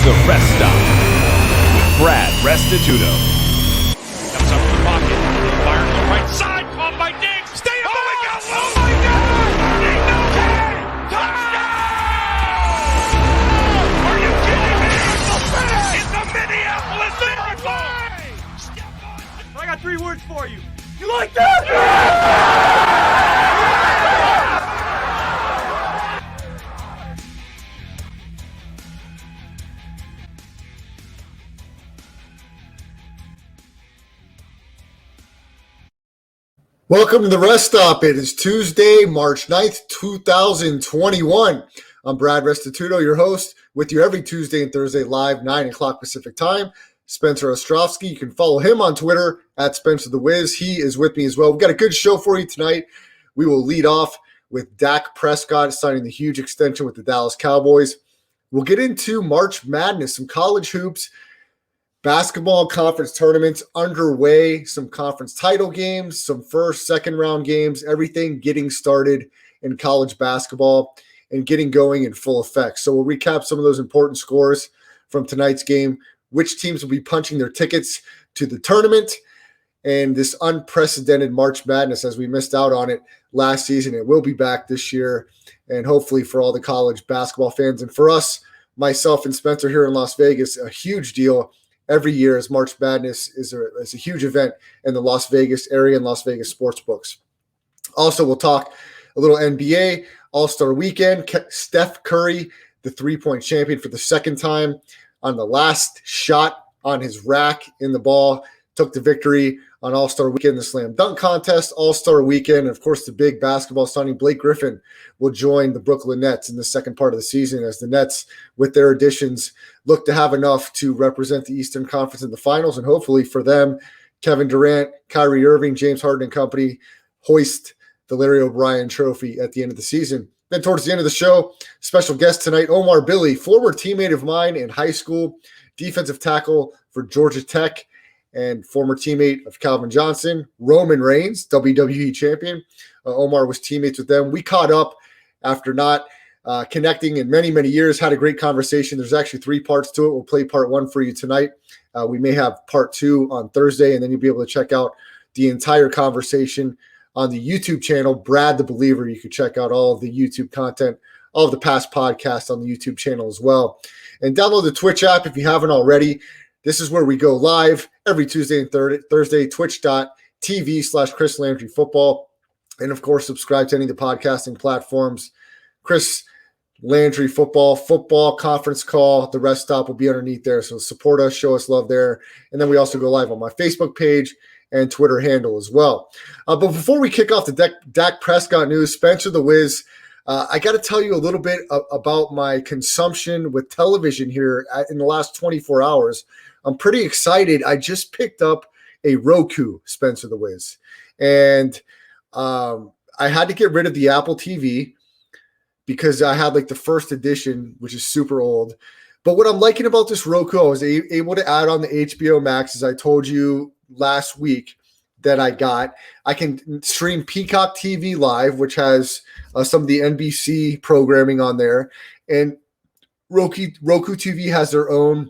The Rest Stop with Brad Restituto. Comes up the pocket, fires to the right side, caught by Diggs. Stay up! Oh my God! Oh my God! Touchdown! Are you kidding me? It's the Minneapolis Miracle! I got 3 words for you. You like that? Welcome to The Rest Stop. It is Tuesday, March 9th, 2021. I'm Brad Restituto, your host, with you every Tuesday and Thursday live, 9 o'clock Pacific time. Spencer Ostrovsky, you can follow him on Twitter, at Spencer the Wiz. He is with me as well. We've got a good show for you tonight. We will lead off with Dak Prescott signing the huge extension with the Dallas Cowboys. We'll get into March Madness, some college hoops, basketball conference tournaments underway, some conference title games, some first, second round games, everything getting started in college basketball and getting going in full effect. So we'll recap some of those important scores from tonight's game, which teams will be punching their tickets to the tournament, and this unprecedented March Madness as we missed out on it last season. It will be back this year, and hopefully for all the college basketball fans. And for us, myself and Spencer here in Las Vegas, a huge deal. Every year, as March Madness is a huge event in the Las Vegas area and Las Vegas sports books. Also, we'll talk a little NBA, All-Star Weekend. Steph Curry, the three-point champion for the second time, on the last shot on his rack in the ball, took the victory on All-Star Weekend, the Slam Dunk Contest, All-Star Weekend, and of course the big basketball signing. Blake Griffin will join the Brooklyn Nets in the second part of the season as the Nets, with their additions, look to have enough to represent the Eastern Conference in the finals, and hopefully for them, Kevin Durant, Kyrie Irving, James Harden and company hoist the Larry O'Brien trophy at the end of the season. Then towards the end of the show, special guest tonight, Omar Billy, former teammate of mine in high school, defensive tackle for Georgia Tech, and former teammate of Calvin Johnson, Roman Reigns, WWE champion. Omar was teammates with them. We caught up after not connecting in many, many years, had a great conversation. There's actually 3 parts to it. We'll play part 1 for you tonight. We may have part 2 on Thursday, and then you'll be able to check out the entire conversation on the YouTube channel, Brad the Believer. You can check out all of the YouTube content, all of the past podcasts on the YouTube channel as well. And download the Twitch app if you haven't already. This is where we go live every Tuesday and Thursday, twitch.tv/Chris Landry Football. And, of course, subscribe to any of the podcasting platforms. Chris Landry Football Conference Call. The Rest Stop will be underneath there. So support us, show us love there. And then we also go live on my Facebook page and Twitter handle as well. But before we kick off the Dak Prescott news, Spencer the Wiz, I got to tell you a little bit about my consumption with television here in the last 24 hours. I'm pretty excited. I just picked up a Roku, Spencer the Wiz. And I had to get rid of the Apple TV because I had like the first edition, which is super old. But what I'm liking about this Roku, I was able to add on the HBO Max, as I told you last week that I got. I can stream Peacock TV Live, which has some of the NBC programming on there. And Roku TV has their own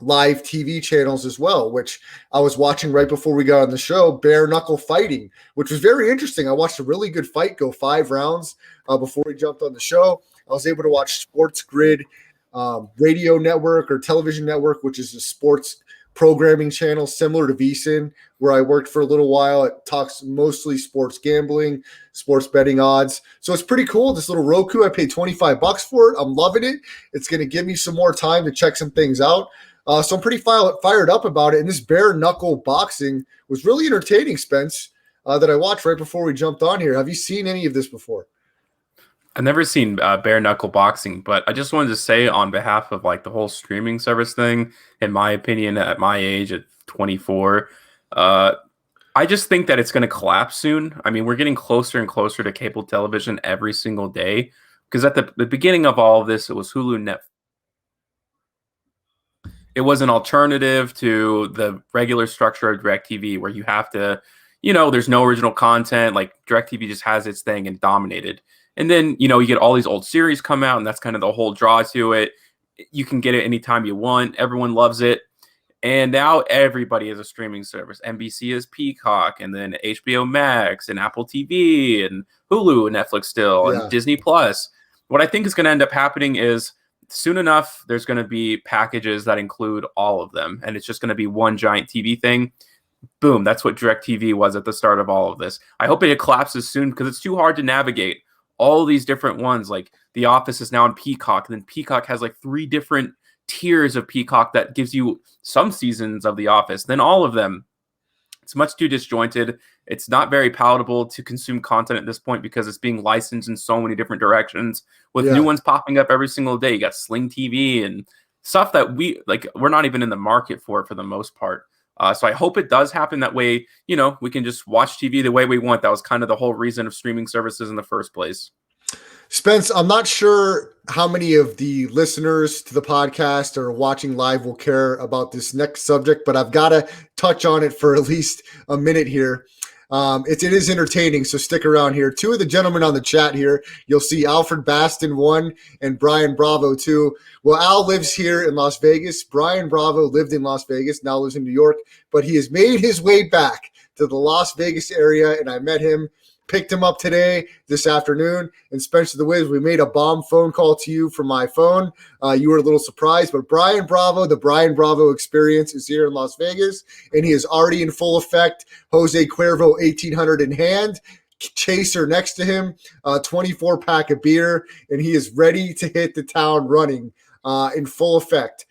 live TV channels as well, which I was watching right before we got on the show, bare knuckle fighting, which was very interesting. I watched a really good fight go 5 rounds before we jumped on the show. I was able to watch Sports Grid radio network or television network, which is a sports programming channel similar to VSiN, where I worked for a little while. It talks mostly sports gambling, sports betting odds. So it's pretty cool. This little Roku, I paid $25 for it. I'm loving it. It's going to give me some more time to check some things out. So I'm pretty fired up about it. And this bare knuckle boxing was really entertaining, Spence, that I watched right before we jumped on here. Have you seen any of this before? I've never seen bare knuckle boxing, but I just wanted to say on behalf of like the whole streaming service thing, in my opinion, at my age at 24, I just think that it's going to collapse soon. I mean, we're getting closer and closer to cable television every single day, because at the beginning of all of this, it was Hulu, Netflix. It was an alternative to the regular structure of DirecTV, where you have to, there's no original content. Like DirecTV just has its thing and dominated. And then, you get all these old series come out, and that's kind of the whole draw to it. You can get it anytime you want. Everyone loves it. And now everybody has a streaming service. NBC is Peacock, and then HBO Max, and Apple TV, and Hulu, and Netflix still, and Disney Plus. What I think is going to end up happening is soon enough, there's going to be packages that include all of them, and it's just going to be one giant TV thing. Boom, that's what DirecTV was at the start of all of this. I hope it collapses soon because it's too hard to navigate all these different ones. Like The Office is now on Peacock, and then Peacock has like 3 different tiers of Peacock that gives you some seasons of The Office, then all of them. It's much too disjointed. It's not very palatable to consume content at this point because it's being licensed in so many different directions with new ones popping up every single day. You got Sling TV and stuff that we're not even in the market for the most part. So I hope it does happen that way. We can just watch TV the way we want. That was kind of the whole reason of streaming services in the first place. Spence, I'm not sure how many of the listeners to the podcast or watching live will care about this next subject, but I've got to touch on it for at least a minute here. It is entertaining, so stick around here. 2 of the gentlemen on the chat here, you'll see Alfred Baston 1 and Brian Bravo 2. Well, Al lives here in Las Vegas. Brian Bravo lived in Las Vegas, now lives in New York, but he has made his way back to the Las Vegas area, and I met him. Picked him up this afternoon, and Spencer the Wiz, we made a bomb phone call to you from my phone. You were a little surprised, but Brian Bravo, the Brian Bravo experience is here in Las Vegas, and he is already in full effect. Jose Cuervo 1800 in hand, chaser next to him, 24-pack of beer, and he is ready to hit the town running in full effect.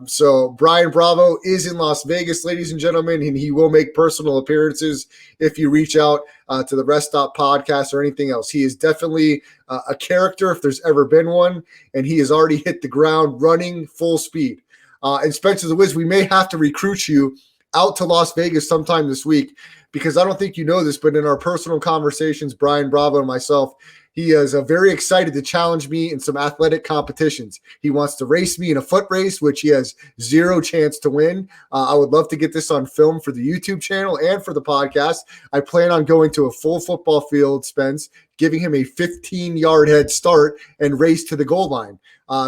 So Brian Bravo is in Las Vegas, ladies and gentlemen, and he will make personal appearances if you reach out to the Rest Stop podcast or anything else. He is definitely a character if there's ever been one, and he has already hit the ground running full speed. And Spencer the Wiz, we may have to recruit you out to Las Vegas sometime this week because I don't think you know this, but in our personal conversations, Brian Bravo and myself, he is very excited to challenge me in some athletic competitions. He wants to race me in a foot race, which he has 0 chance to win. I would love to get this on film for the YouTube channel and for the podcast. I plan on going to a full football field, Spence, giving him a 15-yard head start and race to the goal line.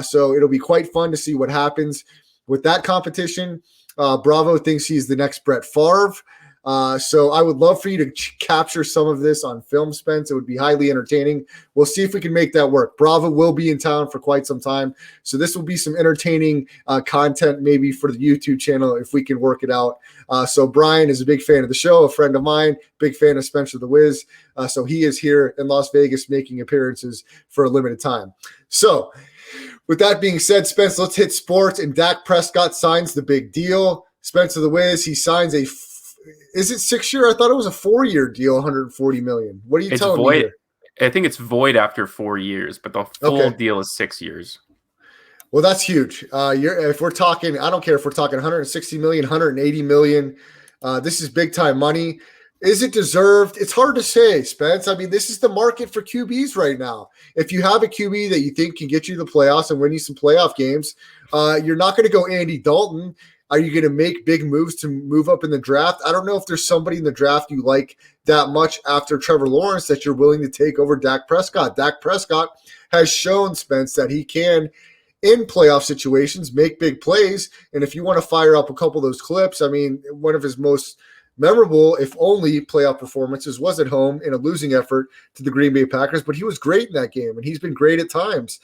So it'll be quite fun to see what happens with that competition. Bravo thinks he's the next Brett Favre. So I would love for you to capture some of this on film, Spence. It would be highly entertaining. We'll see if we can make that work. Bravo will be in town for quite some time. So this will be some entertaining content maybe for the YouTube channel if we can work it out. So Brian is a big fan of the show, a friend of mine, big fan of Spencer the Wiz. So he is here in Las Vegas making appearances for a limited time. So with that being said, Spence, let's hit sports. And Dak Prescott signs the big deal. Spencer the Wiz, he signs is it 6-year? I thought it was a 4-year deal, $140 million. What are you telling me here? I think it's void after 4 years, but the full deal is 6 years. Well, that's huge. If we're talking, I don't care if we're talking 160 million, 180 million. This is big time money. Is it deserved? It's hard to say, Spence. I mean, this is the market for QBs right now. If you have a QB that you think can get you to the playoffs and win you some playoff games, you're not going to go Andy Dalton. Are you going to make big moves to move up in the draft? I don't know if there's somebody in the draft you like that much after Trevor Lawrence that you're willing to take over Dak Prescott. Dak Prescott has shown, Spence, that he can, in playoff situations, make big plays. And if you want to fire up a couple of those clips, I mean, one of his most memorable, if only, playoff performances was at home in a losing effort to the Green Bay Packers, but he was great in that game, and he's been great at times.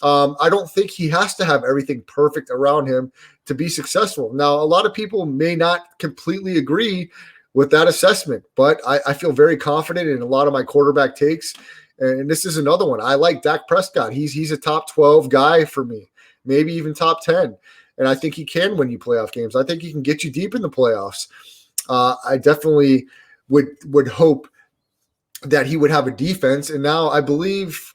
I don't think he has to have everything perfect around him to be successful. Now, a lot of people may not completely agree with that assessment, but I feel very confident in a lot of my quarterback takes. And this is another one. I like Dak Prescott. He's a top 12 guy for me, maybe even top 10. And I think he can win you playoff games. I think he can get you deep in the playoffs. I definitely would hope that he would have a defense. And now I believe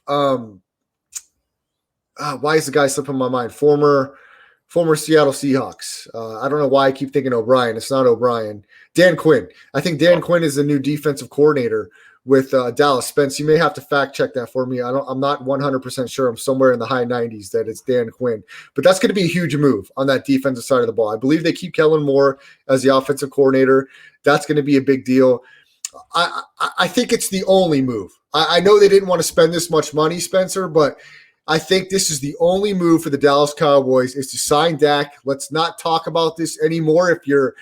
why is the guy slipping my mind? Former Seattle Seahawks. I don't know why I keep thinking O'Brien. It's not O'Brien. Dan Quinn. I think Dan Quinn is the new defensive coordinator with Dallas. Spence, you may have to fact check that for me. I'm not 100% sure. I'm somewhere in the high 90s that it's Dan Quinn. But that's going to be a huge move on that defensive side of the ball. I believe they keep Kellen Moore as the offensive coordinator. That's going to be a big deal. I think it's the only move. I know they didn't want to spend this much money, Spencer, but I think this is the only move for the Dallas Cowboys is to sign Dak. Let's not talk about this anymore. If you're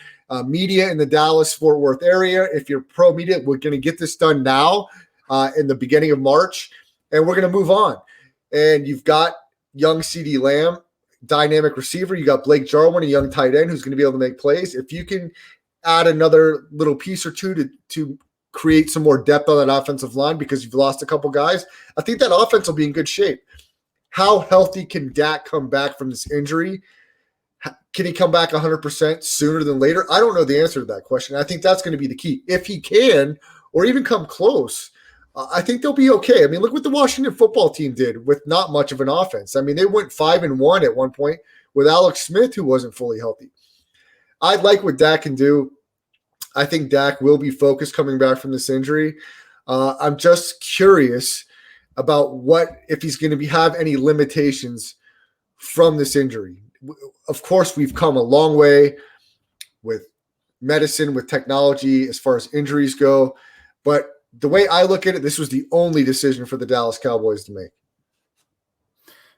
media in the Dallas-Fort Worth area, if you're pro media, we're going to get this done now in the beginning of March, and we're going to move on. And you've got young CeeDee Lamb, dynamic receiver. You got Blake Jarwin, a young tight end who's going to be able to make plays. If you can add another little piece or two to create some more depth on that offensive line because you've lost a couple guys, I think that offense will be in good shape. How healthy can Dak come back from this injury? Can he come back 100% sooner than later? I don't know the answer to that question. I think that's going to be the key. If he can, or even come close, I think they'll be okay. I mean, look what the Washington football team did with not much of an offense. I mean, they went 5-1 at one point with Alex Smith, who wasn't fully healthy. I like what Dak can do. I think Dak will be focused coming back from this injury. I'm just curious about if he's going to have any limitations from this injury. Of course, we've come a long way with medicine, with technology, as far as injuries go. But the way I look at it, this was the only decision for the Dallas Cowboys to make.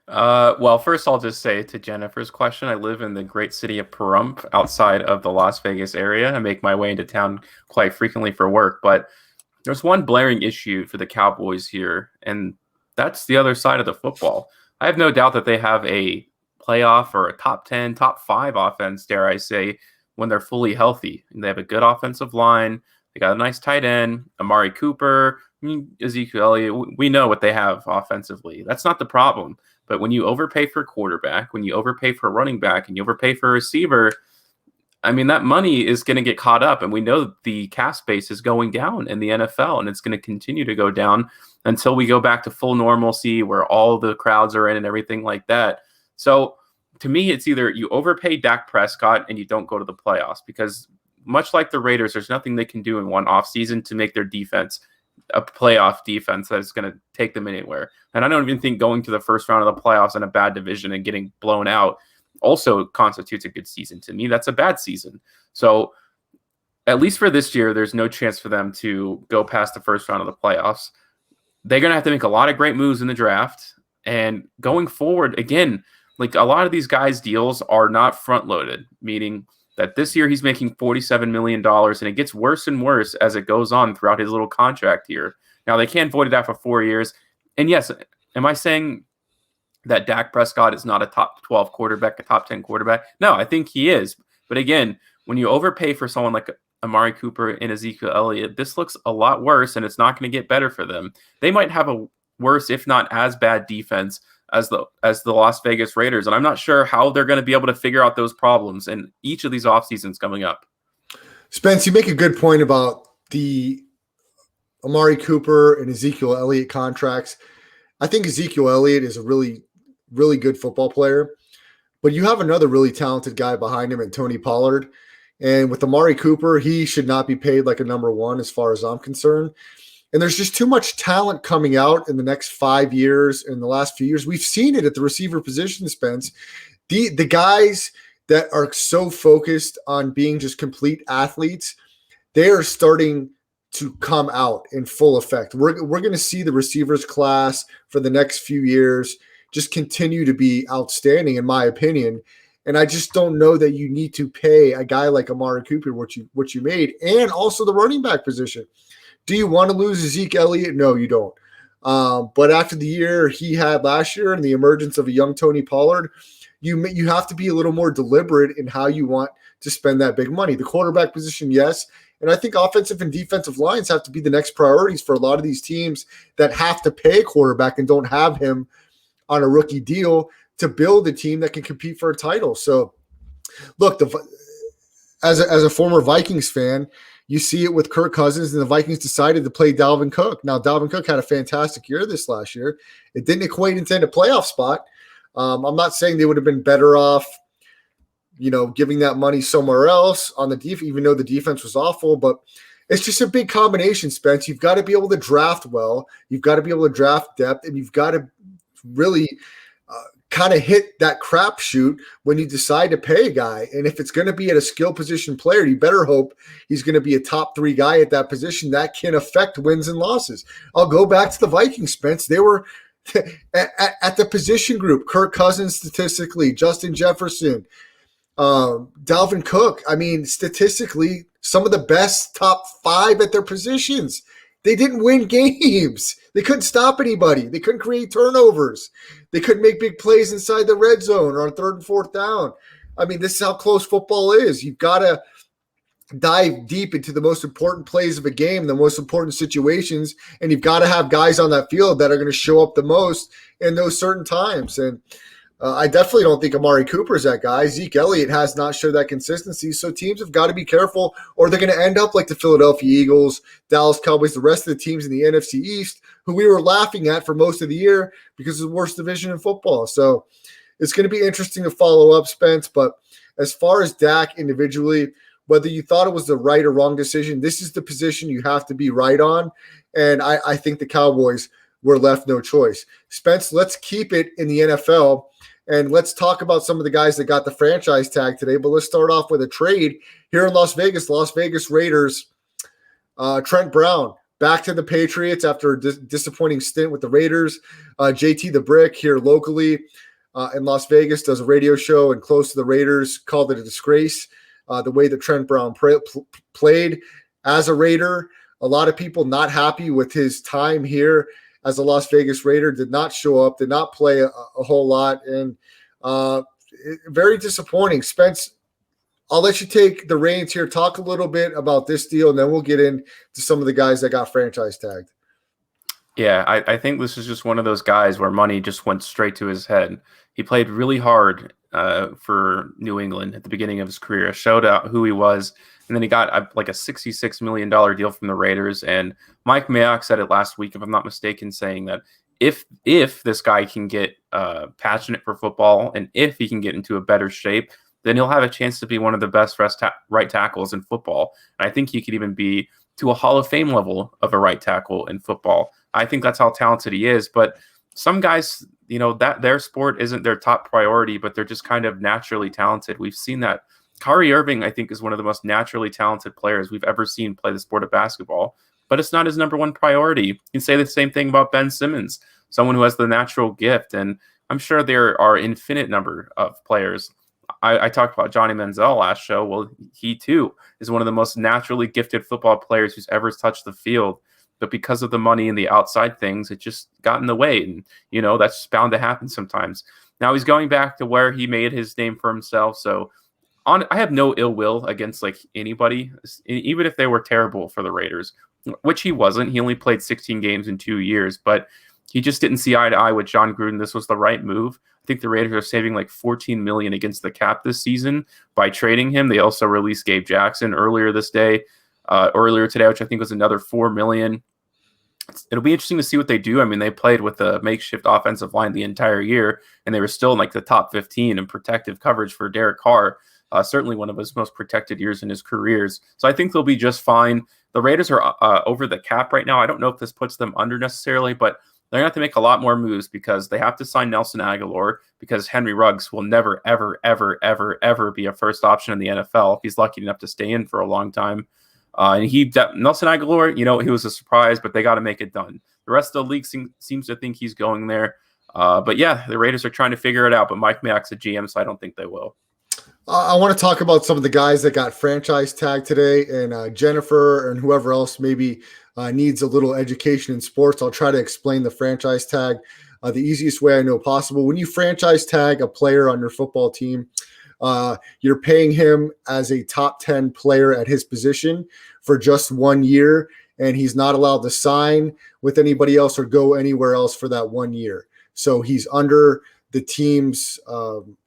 Well, first I'll just say to Jennifer's question, I live in the great city of Pahrump outside of the Las Vegas area. I make my way into town quite frequently for work, but there's one blaring issue for the Cowboys here, and that's the other side of the football. I have no doubt that they have a playoff or a top 10, top 5 offense, dare I say, when they're fully healthy. And they have a good offensive line. They got a nice tight end, Amari Cooper, Ezekiel Elliott. We know what they have offensively. That's not the problem. But when you overpay for a quarterback, when you overpay for a running back, and you overpay for a receiver, I mean, that money is going to get caught up. And we know the cap space is going down in the NFL, and it's going to continue to go down until we go back to full normalcy where all the crowds are in and everything like that. So to me, it's either you overpay Dak Prescott and you don't go to the playoffs, because much like the Raiders, there's nothing they can do in one offseason to make their defense a playoff defense that is going to take them anywhere. And I don't even think going to the first round of the playoffs in a bad division and getting blown out also constitutes a good season. To me, that's a bad season. So at least for this year, there's no chance for them to go past the first round of the playoffs. They're going to have to make a lot of great moves in the draft. And going forward, again, like a lot of these guys' deals are not front loaded, meaning that this year he's making $47 million, and it gets worse and worse as it goes on throughout his little contract here. Now, they can't void it out for 4 years. And yes, am I saying that Dak Prescott is not a top 12 quarterback, a top 10 quarterback? No, I think he is. But again, when you overpay for someone like Amari Cooper and Ezekiel Elliott, this looks a lot worse, and it's not going to get better for them. They might have a worse, if not as bad, defense as the Las Vegas Raiders. And I'm not sure how they're going to be able to figure out those problems in each of these off seasons coming up. Spence, you make a good point about the Amari Cooper and Ezekiel Elliott contracts. I think Ezekiel Elliott is a really, really good football player, but you have another really talented guy behind him in Tony Pollard. And with Amari Cooper, he should not be paid like a number one as far as I'm concerned. And there's just too much talent coming out in the next 5 years, in the last few years. We've seen it at the receiver position, Spence. The guys that are so focused on being just complete athletes, they are starting to come out in full effect. We're going to see the receivers class for the next few years just continue to be outstanding, in my opinion. And I just don't know that you need to pay a guy like Amari Cooper what you made, and also the running back position. Do you want to lose Ezekiel Elliott? No, you don't. But after the year he had last year and the emergence of a young Tony Pollard, you have to be a little more deliberate in how you want to spend that big money. The quarterback position, yes. And I think offensive and defensive lines have to be the next priorities for a lot of these teams that have to pay a quarterback and don't have him on a rookie deal to build a team that can compete for a title. So, look, as a former Vikings fan, you see it with Kirk Cousins, and the Vikings decided to play Dalvin Cook. Now, Dalvin Cook had a fantastic year this last year. It didn't equate into a playoff spot. I'm not saying they would have been better off, giving that money somewhere else on the defense, even though the defense was awful. But it's just a big combination, Spence. You've got to be able to draft well. You've got to be able to draft depth, and you've got to really kind of hit that crapshoot when you decide to pay a guy. And if it's going to be at a skill position player, you better hope he's going to be a top 3 guy at that position that can affect wins and losses. I'll go back to the Vikings, Spence. They were at the position group, Kirk Cousins statistically, Justin Jefferson, Dalvin Cook. I mean, statistically, some of the best top 5 at their positions. They didn't win games. They couldn't stop anybody. They couldn't create turnovers. They couldn't make big plays inside the red zone or on 3rd and 4th down. I mean, this is how close football is. You've got to dive deep into the most important plays of a game, the most important situations, and you've got to have guys on that field that are going to show up the most in those certain times. And I definitely don't think Amari Cooper is that guy. Ezekiel Elliott has not showed that consistency, so teams have got to be careful, or they're going to end up like the Philadelphia Eagles, Dallas Cowboys, the rest of the teams in the NFC East, who we were laughing at for most of the year because it's the worst division in football. So it's going to be interesting to follow up, Spence. But as far as Dak individually, whether you thought it was the right or wrong decision, this is the position you have to be right on. And I think the Cowboys were left no choice. Spence, let's keep it in the NFL. And let's talk about some of the guys that got the franchise tag today. But let's start off with a trade here in Las Vegas. Las Vegas Raiders, Trent Brown, back to the Patriots after a disappointing stint with the Raiders. JT the Brick here locally in Las Vegas does a radio show and close to the Raiders, called it a disgrace. The way that Trent Brown played as a Raider. A lot of people not happy with his time here as a Las Vegas Raider, did not show up, did not play a whole lot, and very disappointing. Spence, I'll let you take the reins here. Talk a little bit about this deal, and then we'll get into some of the guys that got franchise tagged. Yeah, I think this is just one of those guys where money just went straight to his head. He played really hard for New England at the beginning of his career, showed out who he was, and then he got like a $66 million deal from the Raiders. And Mike Mayock said it last week, if I'm not mistaken, saying that if this guy can get passionate for football and if he can get into a better shape, then he'll have a chance to be one of the best right tackles in football. And I think he could even be to a Hall of Fame level of a right tackle in football. I think that's how talented he is. But some guys, you know, that their sport isn't their top priority, but they're just kind of naturally talented. We've seen that. Kyrie Irving, I think, is one of the most naturally talented players we've ever seen play the sport of basketball, but it's not his number one priority. You can say the same thing about Ben Simmons, someone who has the natural gift. And I'm sure there are infinite number of players. I talked about Johnny Manziel last show. Well, he too is one of the most naturally gifted football players who's ever touched the field. But because of the money and the outside things, it just got in the way. And, you know, that's bound to happen sometimes. Now he's going back to where he made his name for himself. So I have no ill will against like anybody, even if they were terrible for the Raiders, which he wasn't. He only played 16 games in 2 years, but he just didn't see eye to eye with John Gruden. This was the right move. I think the Raiders are saving like $14 million against the cap this season by trading him. They also released Gabe Jackson earlier today, which I think was another $4 million. It'll be interesting to see what they do. I mean, they played with a makeshift offensive line the entire year, and they were still in like the top 15 in protective coverage for Derek Carr. Certainly one of his most protected years in his careers. So I think they'll be just fine. The Raiders are over the cap right now. I don't know if this puts them under necessarily, but they're going to have to make a lot more moves because they have to sign Nelson Aguilar because Henry Ruggs will never, ever, ever, ever, ever be a first option in the NFL if he's lucky enough to stay in for a long time. And Nelson Aguilar, you know, he was a surprise, but they got to make it done. The rest of the league seems to think he's going there. But yeah, the Raiders are trying to figure it out, but Mike Mayock's a GM, so I don't think they will. I want to talk about some of the guys that got franchise tagged today, and Jennifer and whoever else maybe needs a little education in sports. I'll try to explain the franchise tag the easiest way I know possible. When you franchise tag a player on your football team, you're paying him as a top 10 player at his position for just 1 year, and he's not allowed to sign with anybody else or go anywhere else for that 1 year. So he's under the team's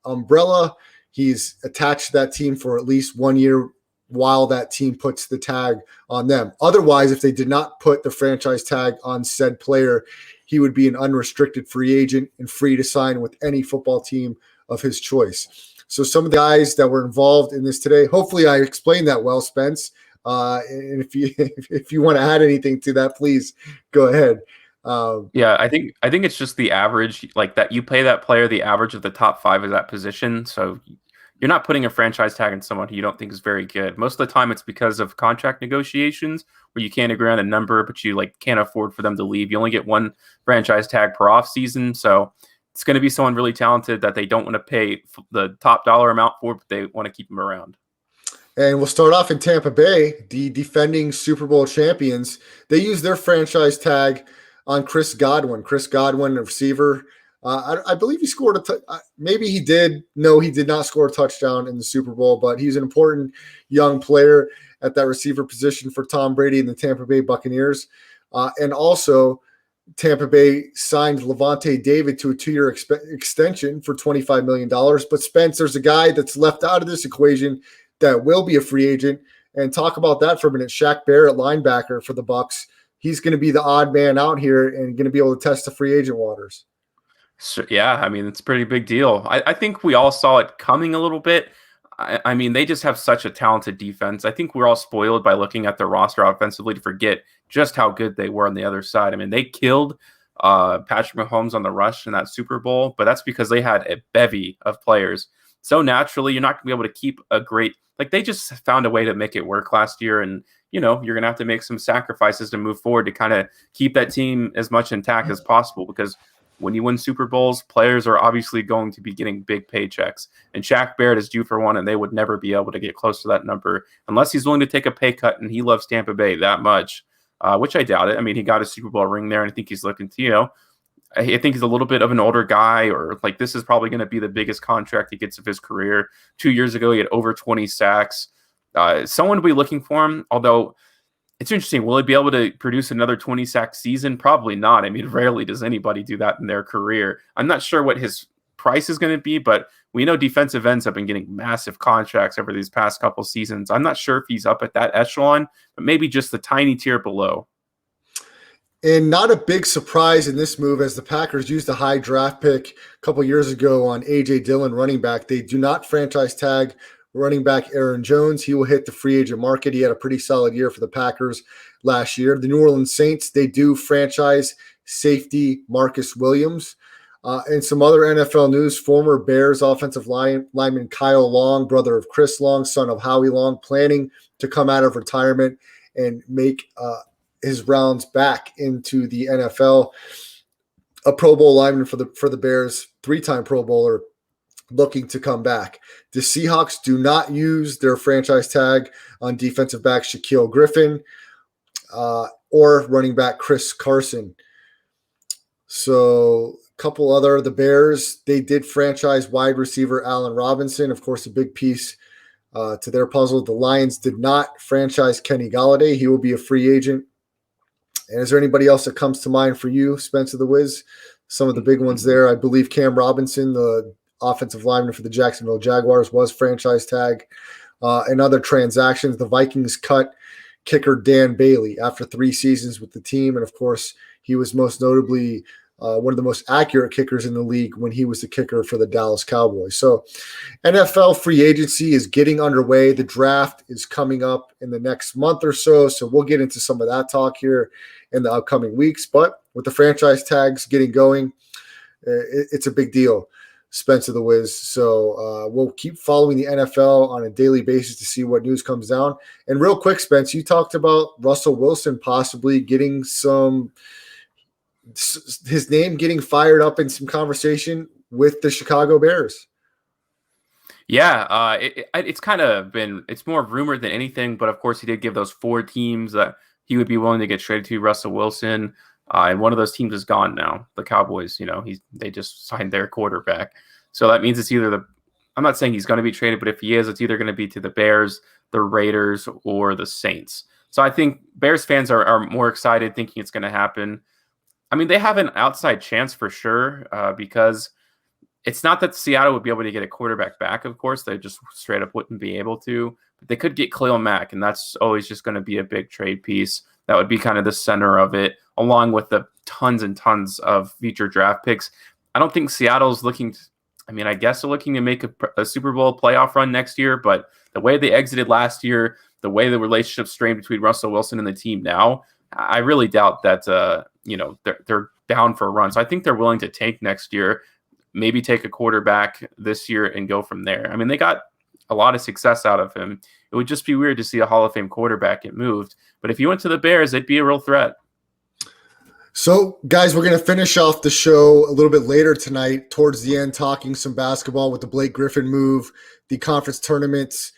umbrella. He's attached to that team for at least 1 year while that team puts the tag on them. Otherwise, if they did not put the franchise tag on said player, he would be an unrestricted free agent and free to sign with any football team of his choice. So some of the guys that were involved in this today, hopefully I explained that well, Spence. And if you want to add anything to that, please go ahead. Yeah, I think it's just the average, like that you pay that player the average of the top 5 of that position. So you're not putting a franchise tag on someone who you don't think is very good. Most of the time it's because of contract negotiations where you can't agree on a number, but you like can't afford for them to leave. You only get one franchise tag per off season. So it's going to be someone really talented that they don't want to pay the top dollar amount for, but they want to keep them around. And we'll start off in Tampa Bay, the defending Super Bowl champions. They use their franchise tag on Chris Godwin. Chris Godwin, a receiver. I believe he scored maybe he did. No, he did not score a touchdown in the Super Bowl, but he's an important young player at that receiver position for Tom Brady and the Tampa Bay Buccaneers. And also, Tampa Bay signed Levante David to a 2-year extension for $25 million. But Spence, there's a guy that's left out of this equation that will be a free agent. And talk about that for a minute. Shaq Barrett, linebacker for the Bucs. He's going to be the odd man out here and going to be able to test the free agent waters. So, yeah, I mean, it's a pretty big deal. I think we all saw it coming a little bit. I mean, they just have such a talented defense. I think we're all spoiled by looking at their roster offensively to forget just how good they were on the other side. I mean, they killed Patrick Mahomes on the rush in that Super Bowl, but that's because they had a bevy of players. So naturally, you're not going to be able to keep a great – like they just found a way to make it work last year, and you're going to have to make some sacrifices to move forward to kind of keep that team as much intact as possible because – when you win Super Bowls, players are obviously going to be getting big paychecks. And Shaq Barrett is due for one, and they would never be able to get close to that number unless he's willing to take a pay cut and he loves Tampa Bay that much, which I doubt it. I mean, he got a Super Bowl ring there, and I think he's looking to, I think he's a little bit of an older guy, or like this is probably going to be the biggest contract he gets of his career. 2 years ago, he had over 20 sacks. Someone will be looking for him, although it's interesting. Will he be able to produce another 20-sack season? Probably not. I mean, rarely does anybody do that in their career. I'm not sure what his price is going to be, but we know defensive ends have been getting massive contracts over these past couple seasons. I'm not sure if he's up at that echelon, but maybe just the tiny tier below. And not a big surprise in this move as the Packers used a high draft pick a couple years ago on A.J. Dillon, running back. They do not franchise tag running back Aaron Jones. He will hit the free agent market. He had a pretty solid year for the Packers last year. The New Orleans Saints, they do franchise safety Marcus Williams. And some other NFL news, former Bears offensive lineman Kyle Long, brother of Chris Long, son of Howie Long, planning to come out of retirement and make his rounds back into the NFL. A Pro Bowl lineman for the Bears, 3-time Pro Bowler, looking to come back. The Seahawks do not use their franchise tag on defensive back Shaquille Griffin or running back Chris Carson. So a couple other, the Bears, they did franchise wide receiver Allen Robinson, of course, a big piece to their puzzle. The Lions did not franchise Kenny Golladay. He will be a free agent. And is there anybody else that comes to mind for you, Spencer the Wiz? Some of the big ones there, I believe Cam Robinson, the offensive lineman for the Jacksonville Jaguars, was franchise tag. In other transactions, the Vikings cut kicker Dan Bailey after 3 seasons with the team. And of course, he was most notably one of the most accurate kickers in the league when he was the kicker for the Dallas Cowboys. So NFL free agency is getting underway. The draft is coming up in the next month or so. So we'll get into some of that talk here in the upcoming weeks. But with the franchise tags getting going, it's a big deal. Spencer the Wiz. So we'll keep following the NFL on a daily basis to see what news comes down. And real quick, Spence, you talked about Russell Wilson possibly getting his name getting fired up in some conversation with the Chicago Bears. Yeah, it's kind of been, it's more rumored than anything, but of course he did give those 4 teams that he would be willing to get traded to Russell Wilson. And one of those teams is gone now. The Cowboys, they just signed their quarterback. So that means it's either I'm not saying he's going to be traded, but if he is, it's either going to be to the Bears, the Raiders, or the Saints. So I think Bears fans are more excited thinking it's going to happen. I mean, they have an outside chance for sure because it's not that Seattle would be able to get a quarterback back, of course. They just straight up wouldn't be able to. But they could get Khalil Mack, and that's always just going to be a big trade piece. That would be kind of the center of it, along with the tons and tons of future draft picks. I don't think Seattle's looking – I guess they're looking to make a Super Bowl playoff run next year, but the way they exited last year, the way the relationship strained between Russell Wilson and the team now, I really doubt that they're down for a run. So I think they're willing to tank next year. maybe take a quarterback this year and go from there. I mean, they got a lot of success out of him. It would just be weird to see a Hall of Fame quarterback get moved. But if he went to the Bears, they'd be a real threat. So, guys, we're going to finish off the show a little bit later tonight, towards the end, talking some basketball with the Blake Griffin move, the conference tournaments,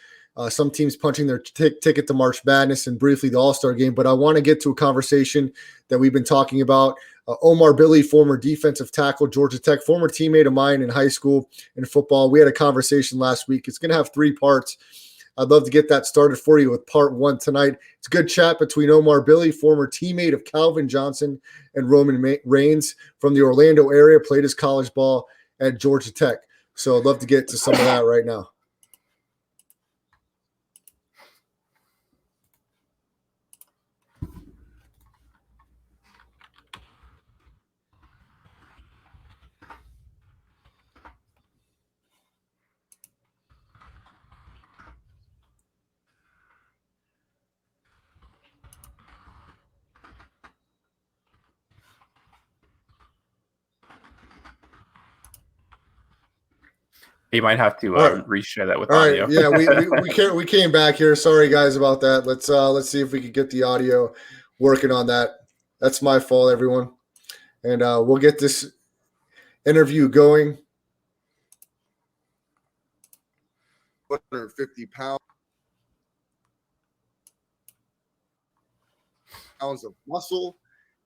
some teams punching their ticket to March Madness, and briefly the All-Star game. But I want to get to a conversation that we've been talking about. Omar Billy, former defensive tackle, Georgia Tech, former teammate of mine in high school in football. We had a conversation last week. It's going to have 3 parts. I'd love to get that started for you with part 1 tonight. It's a good chat between Omar Billy, former teammate of Calvin Johnson, and Roman Reigns from the Orlando area, played his college ball at Georgia Tech. So I'd love to get to some of that right now. You might have to reshare that with audio. All right, yeah, we came back here. Sorry, guys, about that. Let's see if we can get the audio working on that. That's my fault, everyone. And we'll get this interview going. 150 pounds of muscle.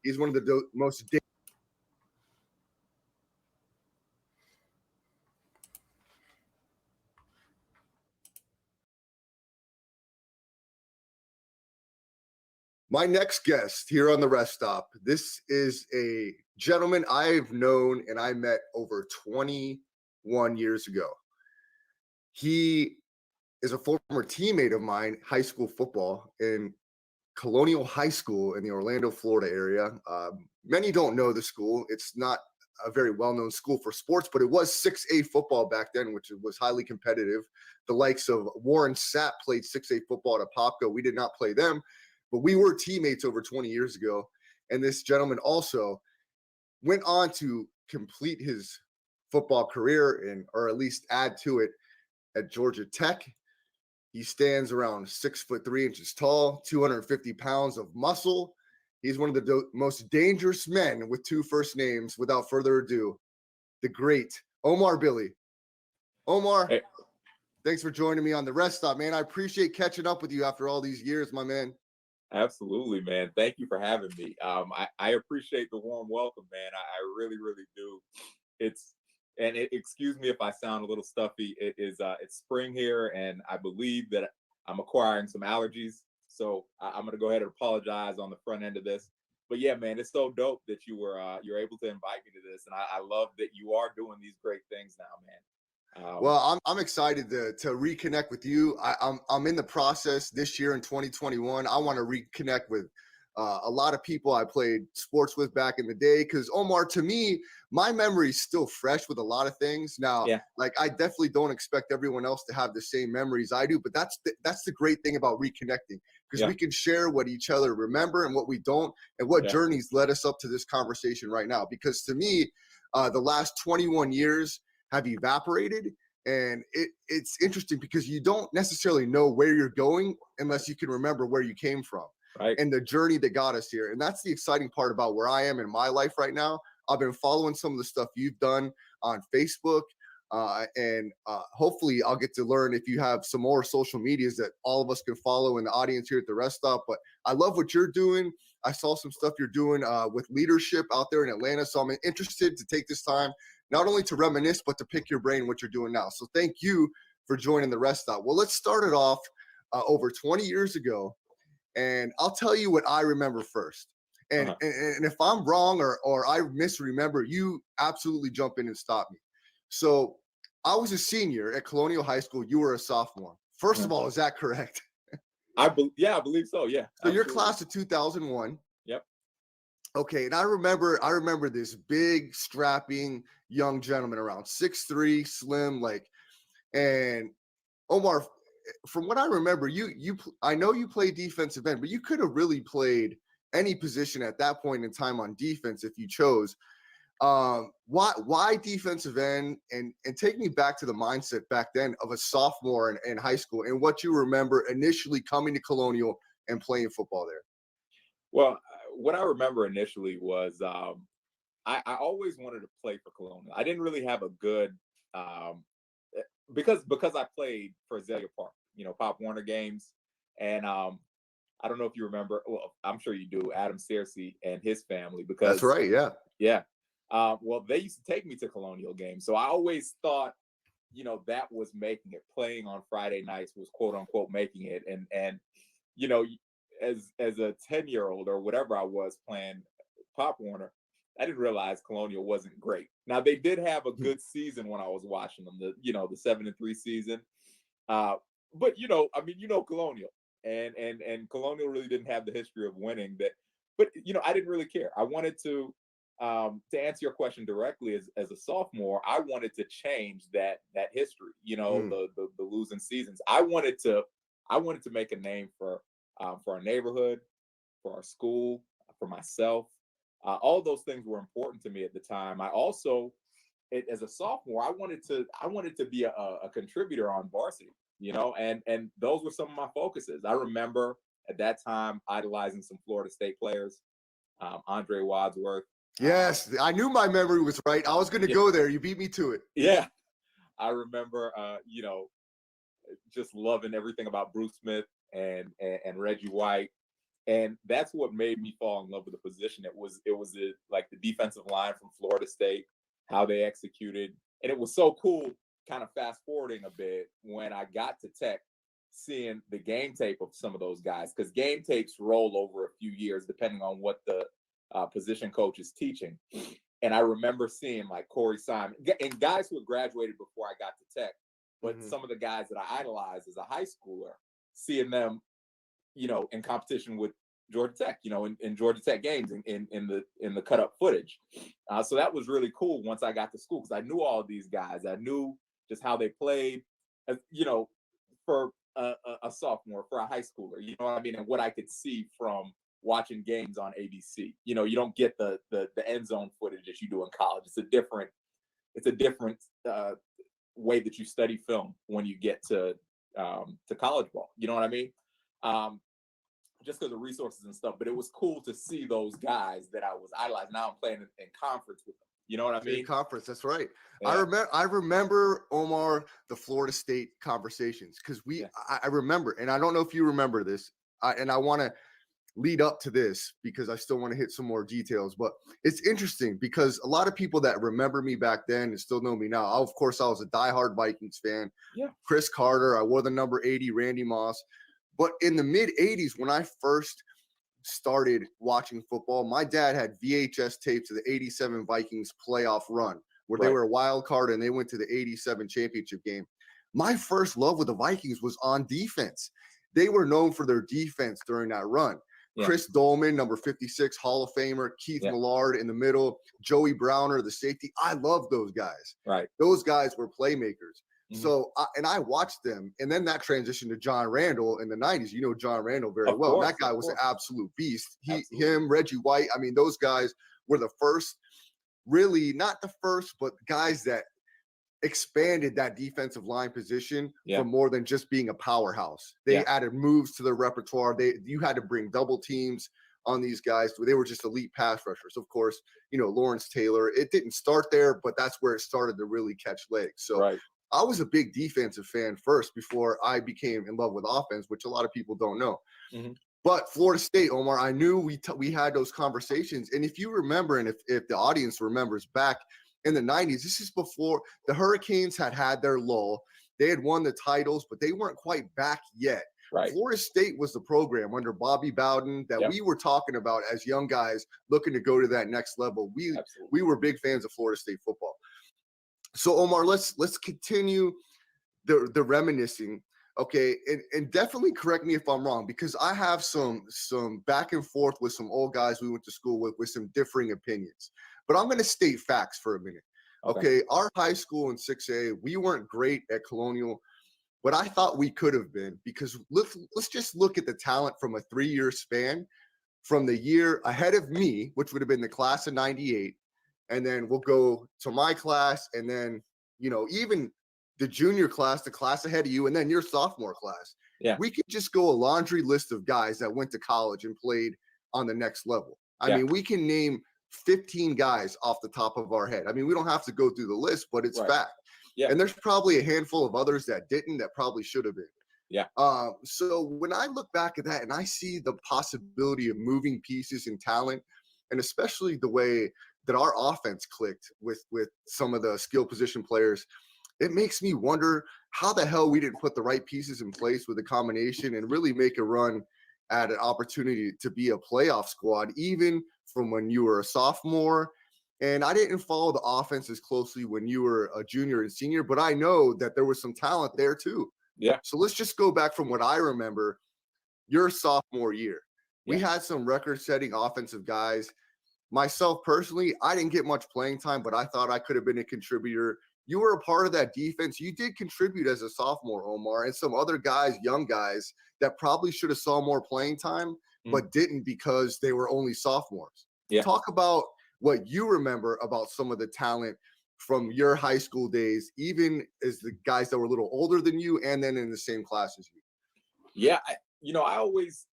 He's one of the most My next guest here on the Rest Stop, this is a gentleman I've known and I met over 21 years ago. He is a former teammate of mine, high school football, in Colonial High School in the Orlando, Florida area. Many don't know the school. It's not a very well-known school for sports, but it was 6A football back then, which was highly competitive. The likes of Warren Sapp played 6A football at Apopka. We did not play them, but we were teammates over 20 years ago. And this gentleman also went on to complete his football career, or at least add to it, at Georgia Tech. He stands around 6'3" tall, 250 pounds of muscle. He's one of the most dangerous men with 2 first names. Without further ado, the great Omar Billy. Omar, hey. Thanks for joining me on the Rest Stop, man. I appreciate catching up with you after all these years, my man. Absolutely, man. Thank you for having me. I appreciate the warm welcome, man. I really, really do. Excuse me if I sound a little stuffy. It's spring here, and I believe that I'm acquiring some allergies. So I'm gonna go ahead and apologize on the front end of this. But yeah, man, it's so dope that you're able to invite me to this, and I love that you are doing these great things now, man. Well, I'm excited to reconnect with you. I'm in the process this year in 2021. I want to reconnect with a lot of people I played sports with back in the day. Because Omar, to me, my memory is still fresh with a lot of things. Now, like I definitely don't expect everyone else to have the same memories I do. But that's the great thing about reconnecting, because we can share what each other remember and what we don't, and what journeys led us up to this conversation right now. Because to me, the last 21 years have evaporated, and it's interesting because you don't necessarily know where you're going unless you can remember where you came from, right? And the journey that got us here. And that's the exciting part about where I am in my life right now. I've been following some of the stuff you've done on Facebook, and hopefully I'll get to learn if you have some more social medias that all of us can follow in the audience here at the Rest Stop. But I love what you're doing. I saw some stuff you're doing with leadership out there in Atlanta. So I'm interested to take this time not only to reminisce, but to pick your brain what you're doing now. So thank you for joining the Rest Stop. Well, let's start it off over 20 years ago. And I'll tell you what I remember first. And if I'm wrong or I misremember, you absolutely jump in and stop me. So I was a senior at Colonial High School. You were a sophomore. First of all, is that correct? I believe so. Yeah. So your class of 2001. Yep. Okay, and I remember this big, strapping young gentleman around 6'3", slim, and Omar, from what I remember, I know you played defensive end, but you could have really played any position at that point in time on defense if you chose. Why defensive end? And take me back to the mindset back then of a sophomore in high school and what you remember initially coming to Colonial and playing football there. Well, what I remember initially was I always wanted to play for Colonial. I didn't really have a good because I played for Azalea Park, Pop Warner games, and I don't know if you remember. Well, I'm sure you do. Adam Searcy and his family, because that's right. Yeah. Well, they used to take me to Colonial games, so I always thought, that was making it. Playing on Friday nights was quote unquote making it, and as a 10-year-old or whatever I was playing Pop Warner, I didn't realize Colonial wasn't great. Now they did have a good season when I was watching them, the 7-3 season. But Colonial and Colonial really didn't have the history of winning that. But I didn't really care. I wanted to answer your question directly, as a sophomore, I wanted to change that history. The losing seasons. I wanted to make a name for our neighborhood, for our school, for myself. All those things were important to me at the time. I also, as a sophomore, I wanted to be a contributor on varsity, and those were some of my focuses. I remember at that time idolizing some Florida State players, Andre Wadsworth. Yes, I knew my memory was right. I was going to go there. You beat me to it. Yeah, I remember, just loving everything about Bruce Smith and Reggie White. And that's what made me fall in love with the position. It was like the defensive line from Florida State, how they executed. And it was so cool, kind of fast forwarding a bit, when I got to Tech, seeing the game tape of some of those guys, because game tapes roll over a few years depending on what the position coach is teaching. And I remember seeing like Corey Simon and guys who had graduated before I got to Tech, but some of the guys that I idolized as a high schooler, seeing them, in competition with Georgia Tech, in Georgia Tech games, in the cut up footage. So that was really cool once I got to school, because I knew all of these guys. I knew just how they played, for a sophomore, for a high schooler, you know what I mean? And what I could see from watching games on ABC. You don't get the end zone footage that you do in college. It's a different way that you study film when you get to college ball. You know what I mean? Just because of resources and stuff, but it was cool to see those guys that I was idolizing. Now I'm playing in conference with them. You know what I mean? In conference, that's right. Yeah. I remember, Omar, the Florida State conversations, because I remember, and I don't know if you remember this, and I want to lead up to this because I still want to hit some more details, but it's interesting because a lot of people that remember me back then and still know me now, of course, I was a diehard Vikings fan. Yeah. Chris Carter, I wore the number 80, Randy Moss. But in the mid 80s, when I first started watching football, my dad had VHS tapes of the 87 Vikings playoff run where they were a wild card and they went to the 87 championship game. My first love with the Vikings was on defense. They were known for their defense during that run. Yeah. Chris Dolman, number 56, Hall of Famer, Keith Millard in the middle, Joey Browner, the safety. I love those guys. Right. Those guys were playmakers. Mm-hmm. So, I watched them, and then that transitioned to John Randall in the 90s. You know John Randall very well. That guy was an absolute beast. Him, Reggie White, I mean, those guys were the first, really not the first, but guys that expanded that defensive line position for more than just being a powerhouse. They added moves to their repertoire. You had to bring double teams on these guys. They were just elite pass rushers. Of course, Lawrence Taylor. It didn't start there, but that's where it started to really catch legs. So I was a big defensive fan first before I became in love with offense, which a lot of people don't know. Mm-hmm. But Florida State, Omar, I knew we had those conversations. And if you remember, and if the audience remembers back in the 90s, this is before the Hurricanes had their lull. They had won the titles, but they weren't quite back yet. Right. Florida State was the program under Bobby Bowden that we were talking about as young guys looking to go to that next level. We were big fans of Florida State football. So, Omar, let's continue the reminiscing. Okay, and definitely correct me if I'm wrong, because I have some back and forth with some old guys we went to school with some differing opinions. But I'm going to state facts for a minute. Okay, our high school in 6A, we weren't great at Colonial, but I thought we could have been, because let's just look at the talent from a 3-year span, from the year ahead of me, which would have been the class of 98, and then we'll go to my class, and then, even the junior class, the class ahead of you, and then your sophomore class. Yeah. We could just go a laundry list of guys that went to college and played on the next level. I mean, we can name 15 guys off the top of our head. I mean, we don't have to go through the list, but it's fact. Yeah. And there's probably a handful of others that didn't, that probably should have been. Yeah. So when I look back at that and I see the possibility of moving pieces and talent, and especially the way that our offense clicked with some of the skill position players, it makes me wonder how the hell we didn't put the right pieces in place with a combination and really make a run at an opportunity to be a playoff squad, even from when you were a sophomore. And I didn't follow the offense as closely when you were a junior and senior, but I know that there was some talent there too. Yeah. So let's just go back from what I remember, your sophomore year. We had some record-setting offensive guys. Myself personally, I didn't get much playing time, but I thought I could have been a contributor. You were a part of that defense. You did contribute as a sophomore, Omar, and some other guys, young guys, that probably should have saw more playing time, but didn't because they were only sophomores. Yeah. Talk about what you remember about some of the talent from your high school days, even as the guys that were a little older than you and then in the same class as you. Yeah. I always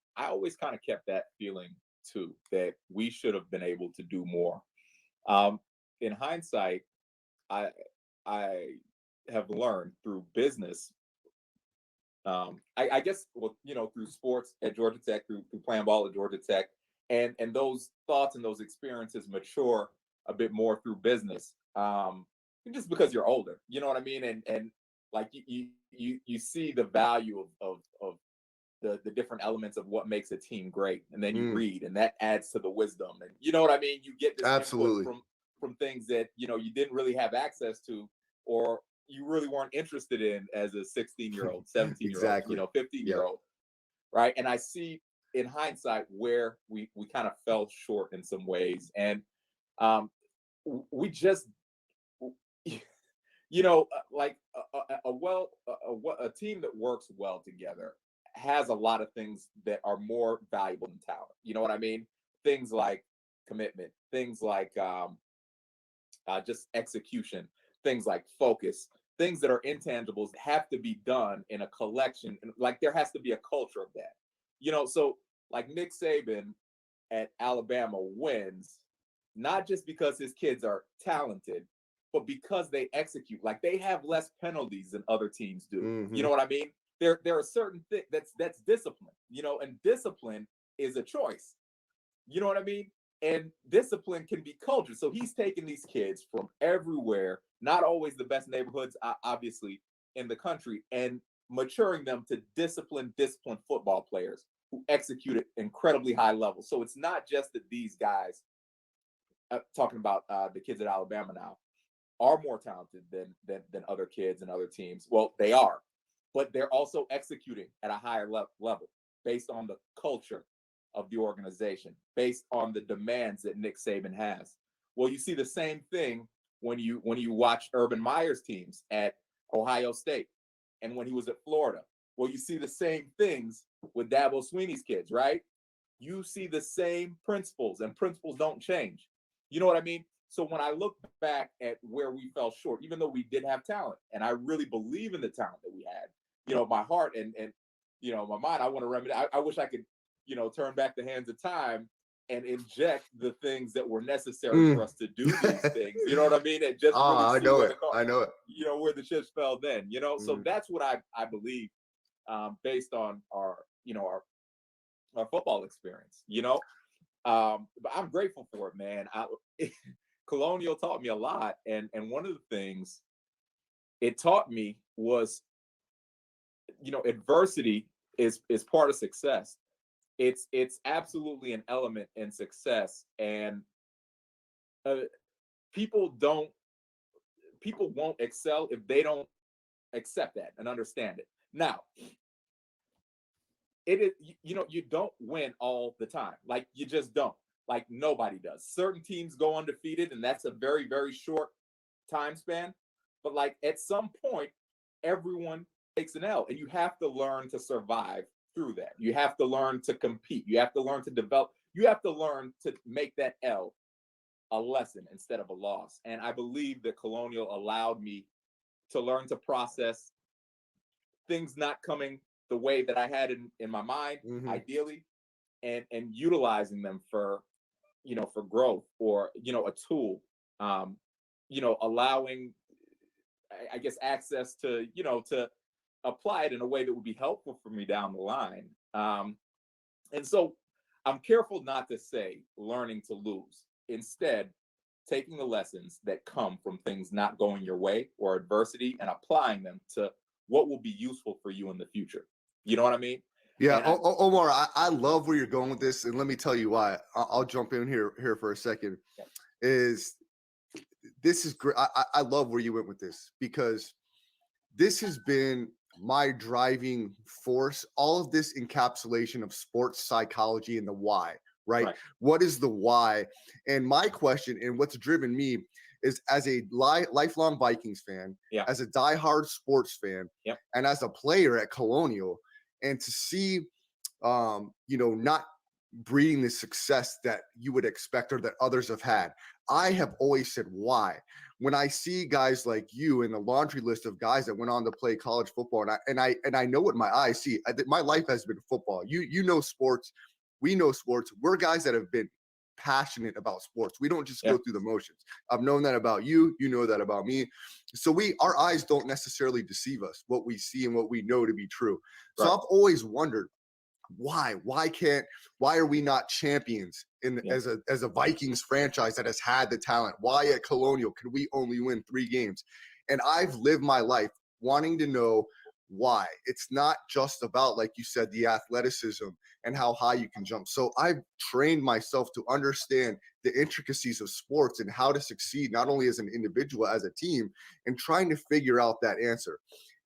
kind of kept that feeling too, that we should have been able to do more. In hindsight, I have learned through business, I guess, through sports at Georgia Tech, through playing ball at Georgia Tech, and those thoughts and those experiences mature a bit more through business. Just because you're older, you know what I mean? And like you see the value of the different elements of what makes a team great, and then you read, and that adds to the wisdom, and you know what I mean? You get this absolutely from things that you didn't really have access to, or you really weren't interested in as a 16-year-old, 17-year-old, exactly. 15-year-old, right? And I see in hindsight where we kind of fell short in some ways, and we just like a team that works well together has a lot of things that are more valuable than talent. You know what I mean? Things like commitment, things like just execution, things like focus, things that are intangibles have to be done in a collection. And like there has to be a culture of that. So like Nick Saban at Alabama wins, not just because his kids are talented, but because they execute. Like they have less penalties than other teams do. Mm-hmm. You know what I mean? There are certain things that's discipline, and discipline is a choice. You know what I mean? And discipline can be culture. So he's taking these kids from everywhere, not always the best neighborhoods, obviously, in the country, and maturing them to disciplined football players who execute at incredibly high levels. So it's not just that these guys, talking about the kids at Alabama now, are more talented than other kids and other teams. Well, they are, but they're also executing at a higher level based on the culture of the organization, based on the demands that Nick Saban has. Well, you see the same thing when you watch Urban Meyer's teams at Ohio State and when he was at Florida. Well, you see the same things with Dabo Swinney's kids, right? You see the same principles, and principles don't change. You know what I mean? So when I look back at where we fell short, even though we did have talent, and I really believe in the talent that we had, my heart and my mind, I want to remedy. I wish I could, turn back the hands of time and inject the things that were necessary for us to do these things. You know what I mean? And just really I know it. Where the chips fell then. So that's what I believe, based on our football experience. But I'm grateful for it, man. Colonial taught me a lot, and one of the things it taught me was, adversity is part of success. It's absolutely an element in success, and people won't excel if they don't accept that and understand it. Now, it is, you don't win all the time. Like you just don't. Like nobody does. Certain teams go undefeated, and that's a very, very short time span. But like at some point, everyone takes an L, and you have to learn to survive through that. You have to learn to compete. You have to learn to develop. You have to learn to make that L a lesson instead of a loss. And I believe that Colonial allowed me to learn to process things not coming the way that I had in my mind, ideally, and utilizing them for, for growth, or, a tool, allowing, I guess, access to, to apply it in a way that would be helpful for me down the line. And so I'm careful not to say learning to lose. Instead, taking the lessons that come from things not going your way or adversity and applying them to what will be useful for you in the future. You know what I mean? Yeah, Omar, I love where you're going with this, and let me tell you why. I'll jump in here for a second. Yeah. This is great. I love where you went with this, because this has been my driving force. All of this encapsulation of sports psychology and the why, right? What is the why? And my question, and what's driven me, is as a lifelong Vikings fan, as a diehard sports fan, and as a player at Colonial, and to see, not breeding the success that you would expect or that others have had. I have always said why. When I see guys like you in the laundry list of guys that went on to play college football, and I know what my eyes see. My life has been football. You know sports. We know sports. We're guys that have been passionate about sports. We don't just go through the motions. I've known that about you. You know that about me. So our eyes don't necessarily deceive us, what we see and what we know to be true. So I've always wondered, why are we not champions as a Vikings franchise that has had the talent? Why at Colonial could we only win 3 games? And I've lived my life wanting to know why. It's not just about, like you said, the athleticism and how high you can jump. So I've trained myself to understand the intricacies of sports and how to succeed, not only as an individual, as a team, and trying to figure out that answer.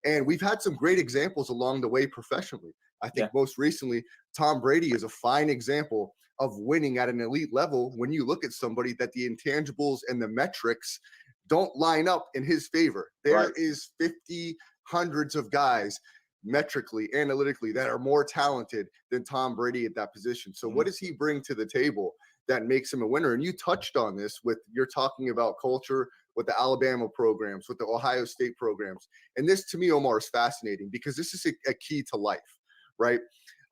And we've had some great examples along the way professionally. I think most recently, Tom Brady is a fine example of winning at an elite level when you look at somebody that the intangibles and the metrics don't line up in his favor. There is 50, hundreds of guys metrically, analytically, that are more talented than Tom Brady at that position. So what does he bring to the table that makes him a winner? And you touched on this with, you're talking about culture with the Alabama programs, with the Ohio State programs. And this, to me, Omar, is fascinating, because this is a key to life, right?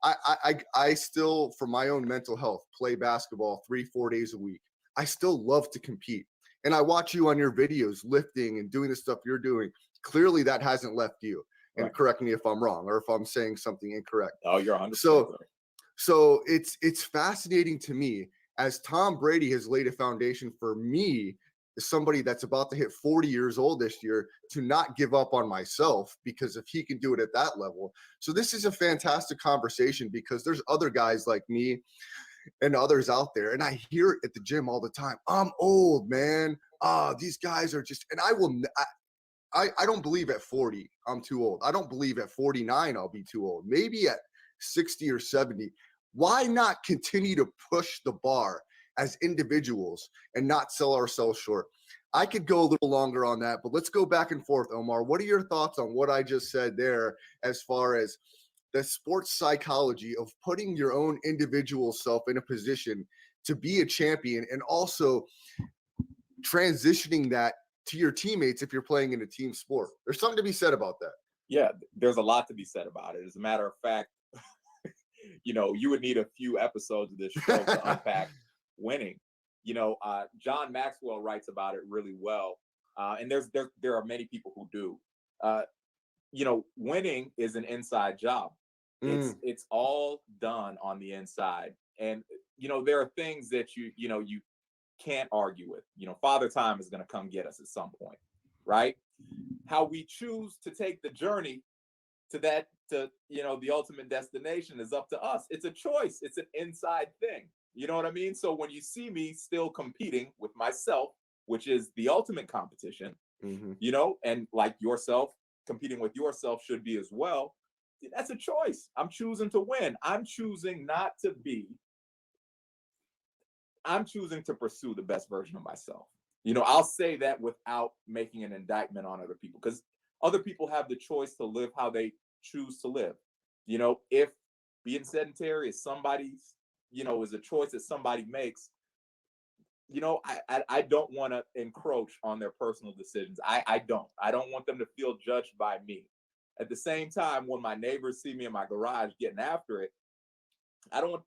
I still, for my own mental health, play basketball 3-4 days a week. I still love to compete. And I watch you on your videos lifting and doing the stuff you're doing. Clearly that hasn't left you. And correct me if I'm wrong, or if I'm saying something incorrect. Oh, you're 100%. So it's fascinating to me, as Tom Brady has laid a foundation for me, as somebody that's about to hit 40 years old this year, to not give up on myself, because if he can do it at that level. So this is a fantastic conversation, because there's other guys like me and others out there, and I hear it at the gym all the time. I'm old, man. These guys are just, and I don't believe at 40 I'm too old. I don't believe at 49 I'll be too old. Maybe at 60 or 70. Why not continue to push the bar as individuals and not sell ourselves short? I could go a little longer on that, but let's go back and forth, Omar. What are your thoughts on what I just said there, as far as the sports psychology of putting your own individual self in a position to be a champion, and also transitioning that to your teammates if you're playing in a team sport? There's something to be said about that. Yeah, there's a lot to be said about it. As a matter of fact, you would need a few episodes of this show to unpack winning. John Maxwell writes about it really well. And there are many people who do. Winning is an inside job. It's all done on the inside. And, there are things that you can't argue with. Father Time is going to come get us at some point, right? How we choose to take the journey to the ultimate destination is up to us. It's a choice. It's an inside thing. You know what I mean? So when you see me still competing with myself, which is the ultimate competition, and like yourself, competing with yourself should be as well. That's a choice. I'm choosing to win. I'm choosing to pursue the best version of myself. I'll say that without making an indictment on other people, because other people have the choice to live how they choose to live. If being sedentary is somebody's, is a choice that somebody makes, I don't want to encroach on their personal decisions. I don't want them to feel judged by me. At the same time, when my neighbors see me in my garage getting after it, I don't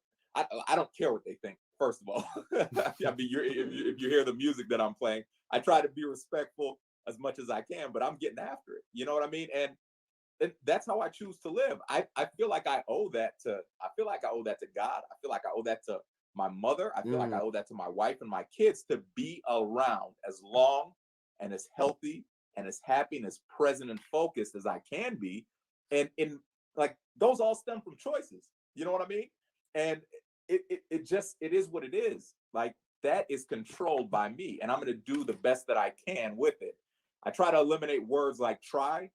care what they think. First of all, I mean, if you hear the music that I'm playing, I try to be respectful as much as I can, but I'm getting after it. You know what I mean? And that's how I choose to live. I feel like I owe that to God. I feel like I owe that to my mother. I feel like I owe that to my wife and my kids to be around as long and as healthy and as happy and as present and focused as I can be. And in like those all stem from choices. You know what I mean? And it is what it is. Like that is controlled by me, and I'm going to do the best that I can with it. I try to eliminate words like try.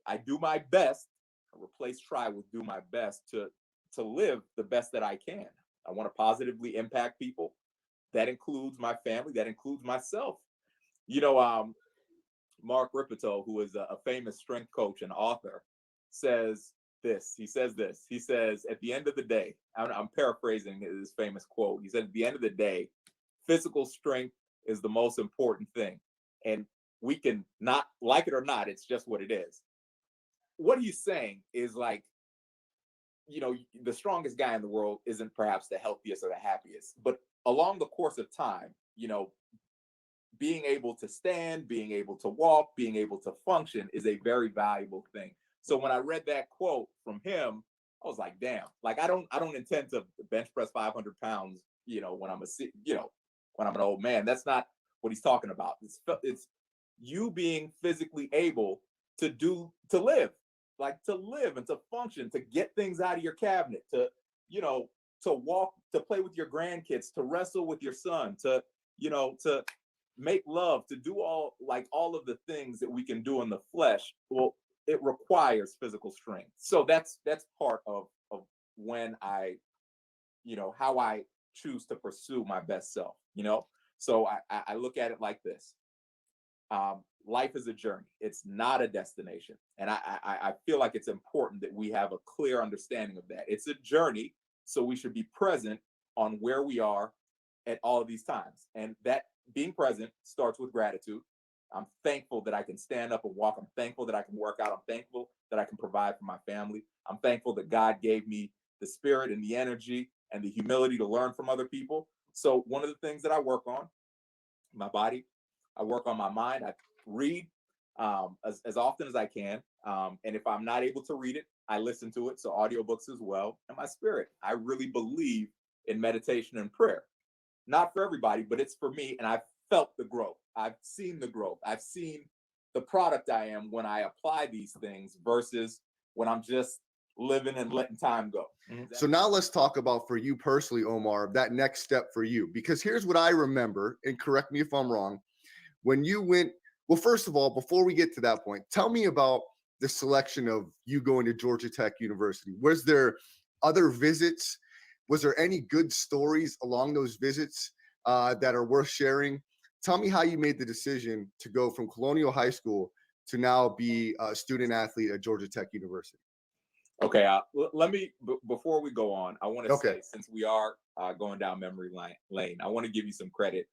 I do my best. I replace try with do my best to live the best that I can. I want to positively impact people. That includes my family. That includes myself. Mark Ripito, who is a famous strength coach and author, says this. He says, at the end of the day, I'm paraphrasing his famous quote. He said, at the end of the day, physical strength is the most important thing. And we can not like it or not. It's just what it is. What he's saying is like, the strongest guy in the world isn't perhaps the healthiest or the happiest, but along the course of time, being able to stand, being able to walk, being able to function is a very valuable thing. So when I read that quote from him, I was like, damn, like I don't intend to bench press 500 pounds, when I'm an old man. That's not what he's talking about. It's you being physically able to live and to function, to get things out of your cabinet, to walk, to play with your grandkids, to wrestle with your son, to make love, to do all of the things that we can do in the flesh. Well, it requires physical strength. So that's part of when I, how I choose to pursue my best self, So I look at it like this. Life is a journey. It's not a destination. And I feel like it's important that we have a clear understanding of that. It's a journey. So we should be present on where we are at all of these times. And that being present starts with gratitude. I'm thankful that I can stand up and walk. I'm thankful that I can work out. I'm thankful that I can provide for my family. I'm thankful that God gave me the spirit and the energy and the humility to learn from other people. So one of the things that I work on, my body, I work on my mind. I read as often as I can. And if I'm not able to read it, I listen to it. So audiobooks as well. And my spirit, I really believe in meditation and prayer. Not for everybody, but it's for me. And I've felt the growth. I've seen the growth. I've seen the product I am when I apply these things versus when I'm just living and letting time go. So now let's talk about, for you personally, Omar, that next step for you, because here's what I remember, and correct me if I'm wrong. When you went, well, first of all, before we get to that point, tell me about the selection of you going to Georgia Tech University. Was there other visits? Was there any good stories along those visits that are worth sharing? Tell me how you made the decision to go from Colonial High School to now be a student athlete at Georgia Tech University. Okay, let me, before we go on, I want to say, since we are going down memory lane, I want to give you some credit.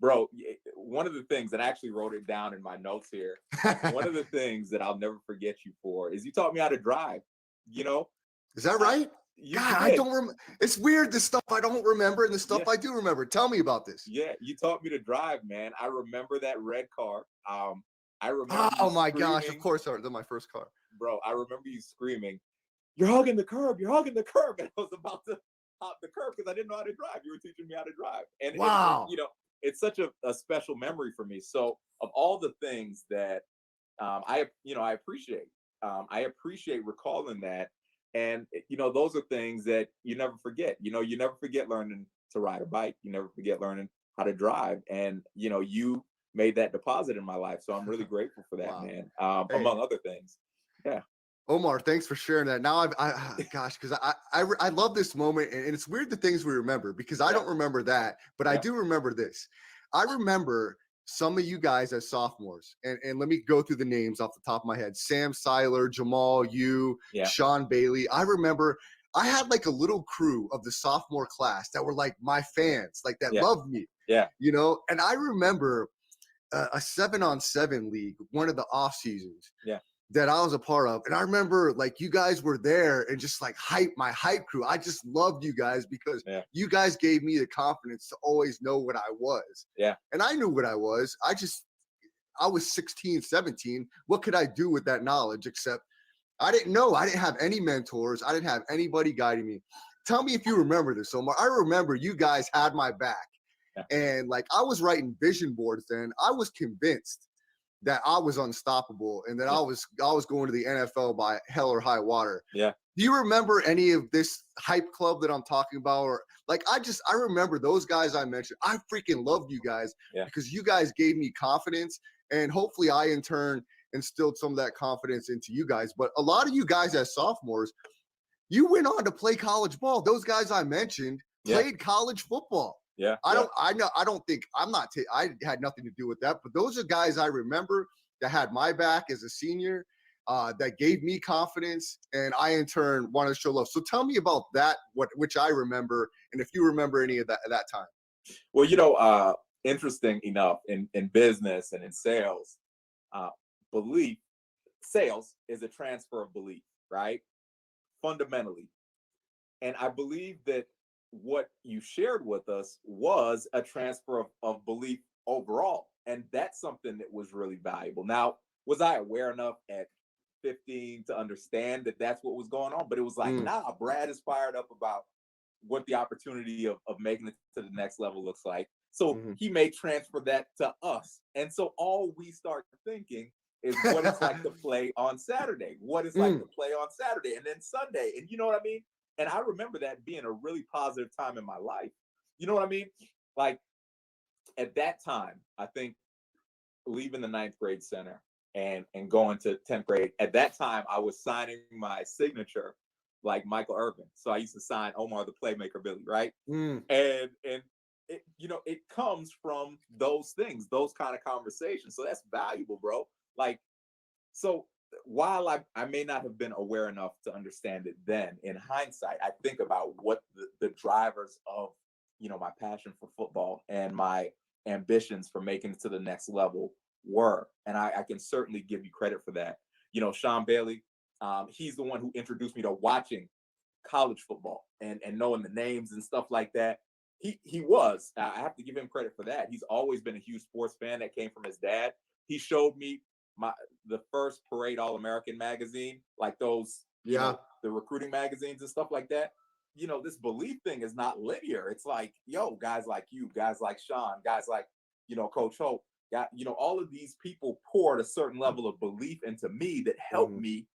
Bro, one of the things, and I actually wrote it down in my notes here, one of the things that I'll never forget you for is you taught me how to drive, Is that right? God, I don't remember. It's weird, the stuff I don't remember and the stuff I do remember. Tell me about this. Yeah, you taught me to drive, man. I remember that red car. I remember oh my gosh, of course, they're my first car. Bro, I remember you screaming, "You're hugging the curb, you're hugging the curb." And I was about to hop the curb because I didn't know how to drive. You were teaching me how to drive. And wow. It's such a special memory for me. So of all the things that I appreciate, I appreciate recalling that. And, those are things that you never forget. You never forget learning to ride a bike. You never forget learning how to drive. And, you made that deposit in my life. So I'm really grateful for that, wow. Man, among other things. Yeah. Omar, thanks for sharing that. Now because I love this moment, and it's weird the things we remember, because I don't remember that, but I do remember this. I remember some of you guys as sophomores, and let me go through the names off the top of my head: Sam Seiler, Jamal, you, Sean Bailey. I remember I had like a little crew of the sophomore class that were like my fans, like that loved me. Yeah. You know, and I remember a 7-on-7 league, one of the off seasons. Yeah. That I was a part of. And I remember like you guys were there and just like my hype crew. I just loved you guys because you guys gave me the confidence to always know what I was. Yeah. And I knew what I was. I was 16, 17. What could I do with that knowledge except I didn't know. I didn't have any mentors. I didn't have anybody guiding me. Tell me if you remember this, Omar. I remember you guys had my back. Yeah. And like I was writing vision boards then. I was convinced that I was unstoppable and that I was going to the NFL by hell or high water. Yeah. Do you remember any of this hype club that I'm talking about? Or like I remember those guys I mentioned. I freaking loved you guys because you guys gave me confidence, and hopefully I in turn instilled some of that confidence into you guys. But a lot of you guys as sophomores, you went on to play college ball. Those guys I mentioned played college football. Yeah. I had nothing to do with that, but those are guys I remember that had my back as a senior, that gave me confidence, and I in turn wanted to show love. So tell me about that, which I remember, and if you remember any of that at that time. Well, you know, interesting enough, in business and in sales, sales is a transfer of belief, right? Fundamentally. And I believe that what you shared with us was a transfer of belief overall. And that's something that was really valuable. Now, was I aware enough at 15 to understand that that's what was going on? But it was like, nah, Brad is fired up about what the opportunity of making it to the next level looks like. So he may transfer that to us. And so all we start thinking is what it's like to play on Saturday, what it's like to play on Saturday and then Sunday. And you know what I mean? And I remember that being a really positive time in my life. You know what I mean? Like at that time, I think leaving the 9th grade center and going to 10th grade, at that time, I was signing my signature like Michael Irvin. So I used to sign Omar the Playmaker Billy, right? And it, you know, it comes from those things, those kind of conversations. So that's valuable, bro. Like, so while I may not have been aware enough to understand it then, in hindsight, I think about what the drivers of, you know, my passion for football and my ambitions for making it to the next level were. And I can certainly give you credit for that. You know, Sean Bailey, he's the one who introduced me to watching college football and knowing the names and stuff like that. He was, I have to give him credit for that. He's always been a huge sports fan. That came from his dad. He showed me the first Parade All-American magazine, like those, you know, the recruiting magazines and stuff like that. You know, this belief thing is not linear. It's like, yo, guys like you, guys like Sean, guys like, you know, Coach Hope, you know, all of these people poured a certain level of belief into me that helped me,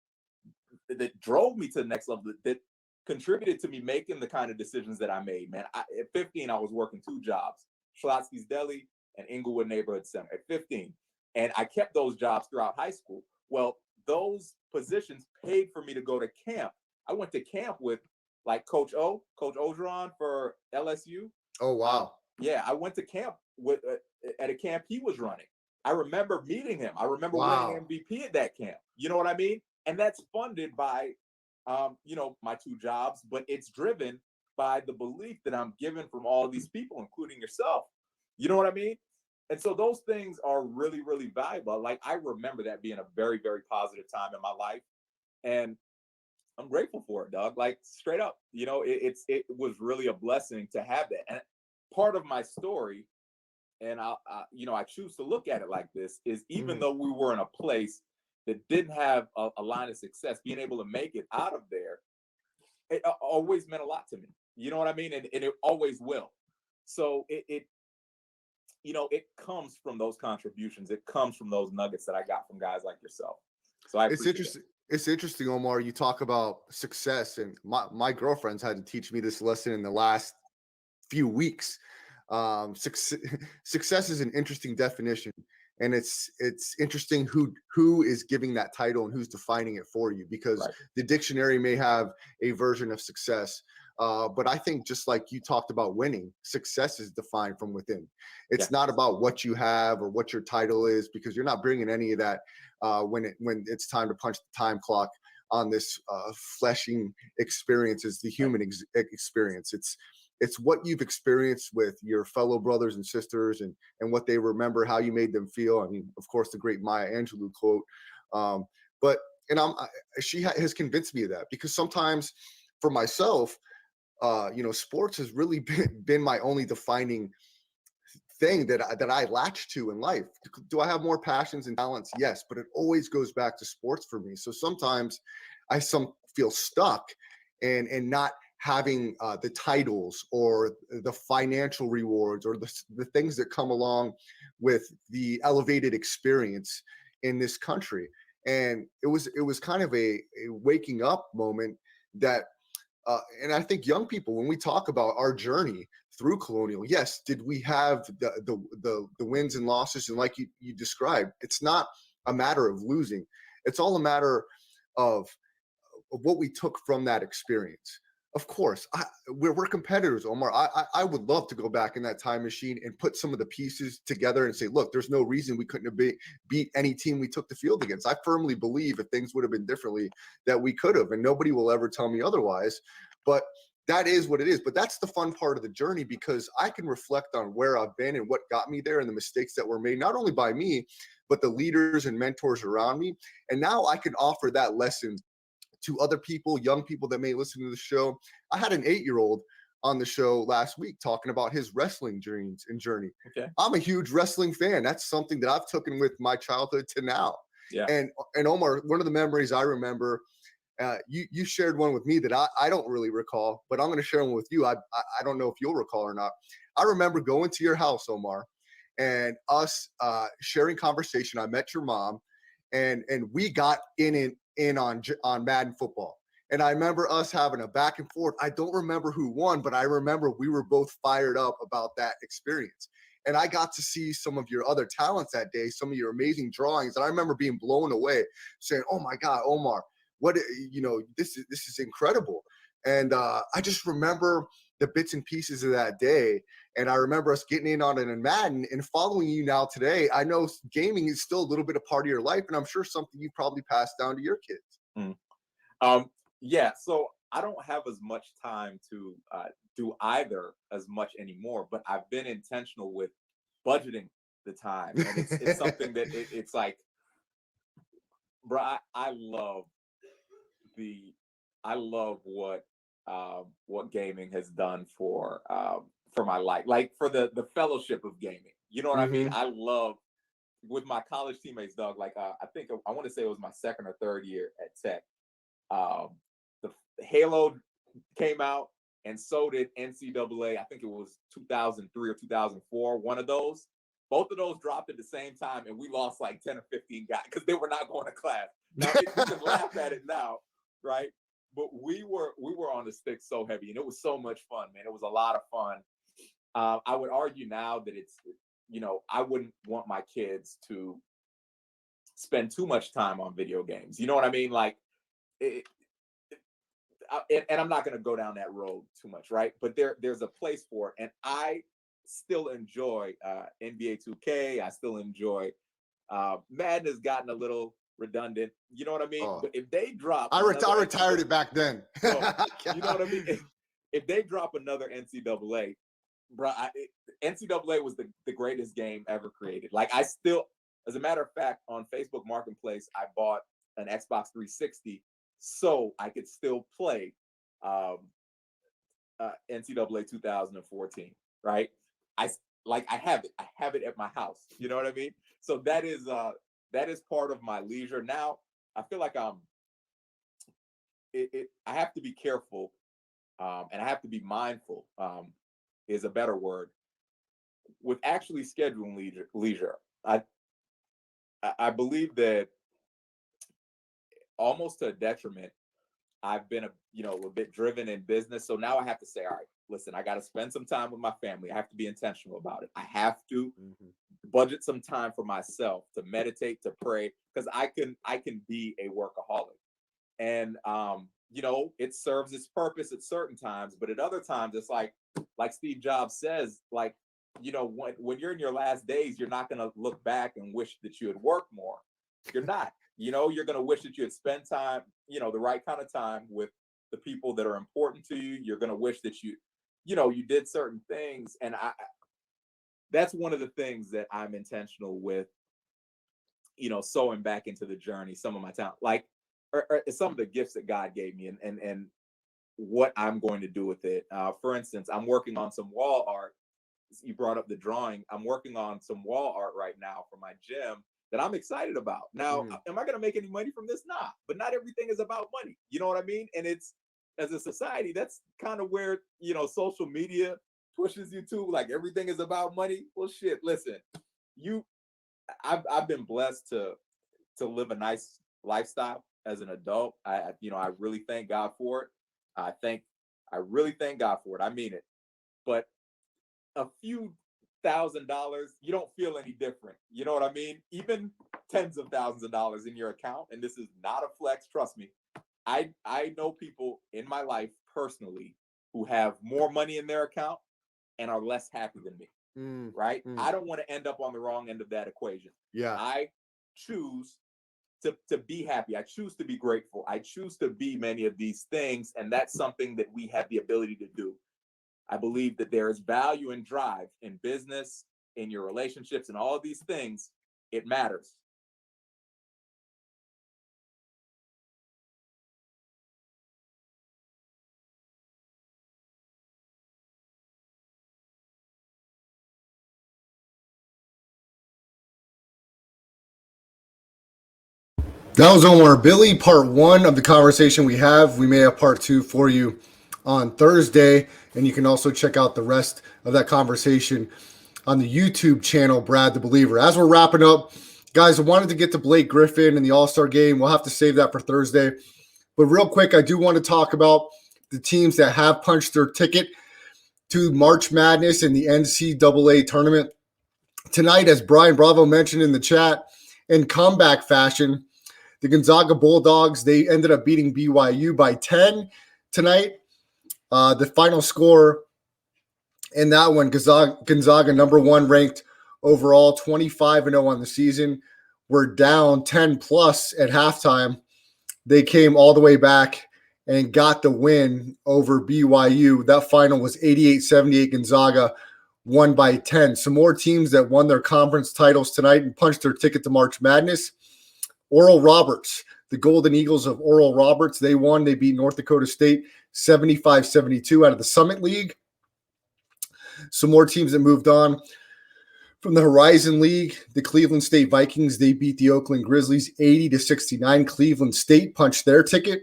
that drove me to the next level, that contributed to me making the kind of decisions that I made, man. At 15, I was working 2 jobs, Schlotsky's Deli and Inglewood Neighborhood Center at 15. And I kept those jobs throughout high school. Well, those positions paid for me to go to camp. I went to camp with like Coach Ogeron for LSU. Oh, wow. Yeah, I went to camp with at a camp he was running. I remember meeting him. I remember winning MVP at that camp. You know what I mean? And that's funded by, you know, my 2 jobs, but it's driven by the belief that I'm given from all of these people, including yourself. You know what I mean? And so those things are really, really valuable. Like I remember that being a very, very positive time in my life. And I'm grateful for it, dog. Like straight up, you know, it was really a blessing to have that. And part of my story, and you know, I choose to look at it like this, is even though we were in a place that didn't have a line of success, being able to make it out of there, it always meant a lot to me. You know what I mean? And it always will. So it you know, it comes from those contributions. It comes from those nuggets that I got from guys like yourself. So it's interesting. It's interesting, Omar. You talk about success, and my girlfriend's had to teach me this lesson in the last few weeks. Success is an interesting definition, and it's interesting who is giving that title and who's defining it for you, because the dictionary may have a version of success. But I think just like you talked about winning, success is defined from within. It's not about what you have or what your title is, because you're not bringing any of that when it's time to punch the time clock on this fleshing experience is the human experience. It's what you've experienced with your fellow brothers and sisters, and what they remember, how you made them feel. I mean, of course, the great Maya Angelou quote. But she has convinced me of that, because sometimes for myself, sports has really been my only defining thing that I latch to in life. Do I have more passions and talents? Yes, but it always goes back to sports for me. So sometimes I feel stuck and not having the titles or the financial rewards or the things that come along with the elevated experience in this country. And it was kind of a waking up moment that, and I think young people, when we talk about our journey through Colonial, yes, did we have the wins and losses? And like you described, it's not a matter of losing. It's all a matter of what we took from that experience. Of course, we're competitors, Omar. I would love to go back in that time machine and put some of the pieces together and say, look, there's no reason we couldn't have beat any team we took the field against. I firmly believe if things would have been differently, that we could have, and nobody will ever tell me otherwise. But that is what it is. But that's the fun part of the journey, because I can reflect on where I've been and what got me there and the mistakes that were made, not only by me, but the leaders and mentors around me. And now I can offer that lesson to other people, young people that may listen to the show. I had an 8-year-old on the show last week talking about his wrestling dreams and journey. Okay. I'm a huge wrestling fan. That's something that I've taken with my childhood to now. Yeah. And Omar, one of the memories I remember, you shared one with me that I don't really recall, but I'm going to share one with you. I don't know if you'll recall or not. I remember going to your house, Omar, and us sharing conversation. I met your mom, and we got in on Madden football. And I remember us having a back and forth. I don't remember who won, but I remember we were both fired up about that experience. And I got to see some of your other talents that day, some of your amazing drawings. And I remember being blown away, saying, oh my God, Omar, this is incredible. And I just remember the bits and pieces of that day. And I remember us getting in on it in Madden and following you now today. I know gaming is still a little bit a part of your life, and I'm sure something you probably passed down to your kids. Yeah, so I don't have as much time to do either as much anymore, but I've been intentional with budgeting the time. And it's something that it's like, bro, I love what gaming has done for my life, like for the fellowship of gaming. You know what I mean? I love, with my college teammates, dog. Like I want to say it was my second or third year at Tech. The Halo came out, and so did NCAA. I think it was 2003 or 2004. One of those. Both of those dropped at the same time, and we lost like 10 or 15 guys because they were not going to class. Now you can laugh at it now, right? But we were on the stick so heavy, and it was so much fun, man. It was a lot of fun. I would argue now that it's, I wouldn't want my kids to spend too much time on video games. You know what I mean? Like, and I'm not going to go down that road too much, right? But there's a place for it, and I still enjoy NBA 2K. I still enjoy Madden. Has gotten a little redundant. You know what I mean? Oh. But if they drop, I retired it back then. So, you know what I mean? If they drop another NCAA, bro, NCAA was the greatest game ever created. Like, I still, as a matter of fact, on Facebook Marketplace, I bought an Xbox 360 so I could still play NCAA 2014. Right? I have it at my house. You know what I mean? So that is part of my leisure. Now I feel like I have to be careful, and I have to be mindful, is a better word, with actually scheduling leisure. I believe that almost to a detriment, I've been a bit driven in business. So now I have to say, all right, listen, I got to spend some time with my family. I have to be intentional about it. I have to budget some time for myself to meditate, to pray, because I can be a workaholic. And it serves its purpose at certain times, but at other times it's like Steve Jobs says, like, when you're in your last days, you're not going to look back and wish that you had worked more. You're not. You're going to wish that you had spent time, the right kind of time with the people that are important to you. You're going to wish that you did certain things. And that's one of the things that I'm intentional with, sewing back into the journey, some of my talent, like or some of the gifts that God gave me and what I'm going to do with it. For instance, I'm working on some wall art. You brought up the drawing. I'm working on some wall art right now for my gym that I'm excited about. Now, am I going to make any money from this? Nah, but not everything is about money. You know what I mean? And it's, as a society, that's kind of where, social media pushes you to, like, everything is about money. Well, shit, listen, I've been blessed to live a nice lifestyle as an adult. I really thank God for it. I really thank God for it. I mean it. But a few $1,000, you don't feel any different. You know what I mean? Even tens of thousands of dollars in your account, and this is not a flex, trust me. I know people in my life personally who have more money in their account and are less happy than me. Right? I don't want to end up on the wrong end of that equation. Yeah. I choose to be happy. I choose to be grateful. I choose to be many of these things, and that's something that we have the ability to do. I believe that there is value and drive in business, in your relationships, and all of these things. It matters. That was Omar Billy, part one of the conversation we have. We may have part two for you on Thursday, and you can also check out the rest of that conversation on the YouTube channel, Brad the Believer. As we're wrapping up, guys, I wanted to get to Blake Griffin and the All-Star game. We'll have to save that for Thursday. But real quick, I do want to talk about the teams that have punched their ticket to March Madness in the NCAA tournament. Tonight, as Brian Bravo mentioned in the chat, in comeback fashion, the Gonzaga Bulldogs, they ended up beating BYU by 10 tonight. The final score in that one, Gonzaga number one ranked overall, 25-0 on the season. We're down 10 plus at halftime. They came all the way back and got the win over BYU. That final was 88-78. Gonzaga won by 10. Some more teams that won their conference titles tonight and punched their ticket to March Madness. Oral Roberts, the Golden Eagles of Oral Roberts, they won. They beat North Dakota State 75-72 out of the Summit League. Some more teams that moved on. From the Horizon League, the Cleveland State Vikings, they beat the Oakland Grizzlies 80-69. Cleveland State punched their ticket.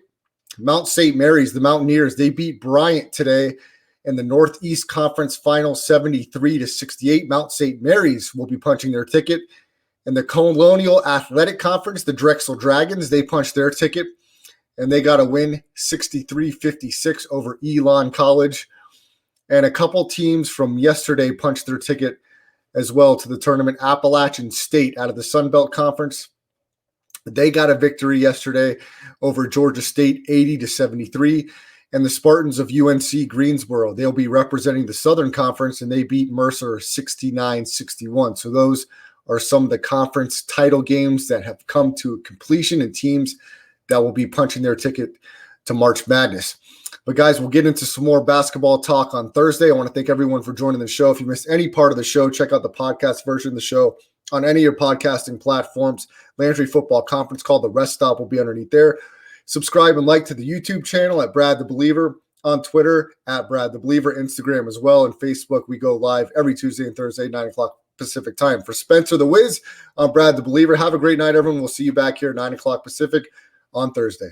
Mount St. Mary's, the Mountaineers, they beat Bryant today in the Northeast Conference Final 73-68. Mount St. Mary's will be punching their ticket. In the Colonial Athletic Conference, the Drexel Dragons, they punched their ticket, and they got a win 63-56 over Elon College. And a couple teams from yesterday punched their ticket as well to the tournament. Appalachian State out of the Sun Belt Conference, they got a victory yesterday over Georgia State 80-73. And the Spartans of UNC Greensboro, they'll be representing the Southern Conference, and they beat Mercer 69-61. So those are some of the conference title games that have come to completion and teams that will be punching their ticket to March Madness. But guys, we'll get into some more basketball talk on Thursday. I want to thank everyone for joining the show. If you missed any part of the show, check out the podcast version of the show on any of your podcasting platforms. Landry Football Conference Call, the Rest Stop, will be underneath there. Subscribe and like to the YouTube channel at Brad the Believer, on Twitter at Brad the Believer, Instagram as well, and Facebook. We go live every Tuesday and Thursday, 9 o'clock Pacific time. For Spencer the Wiz, I'm Brad the Believer. Have a great night, everyone. We'll see you back here at 9 o'clock Pacific on Thursday.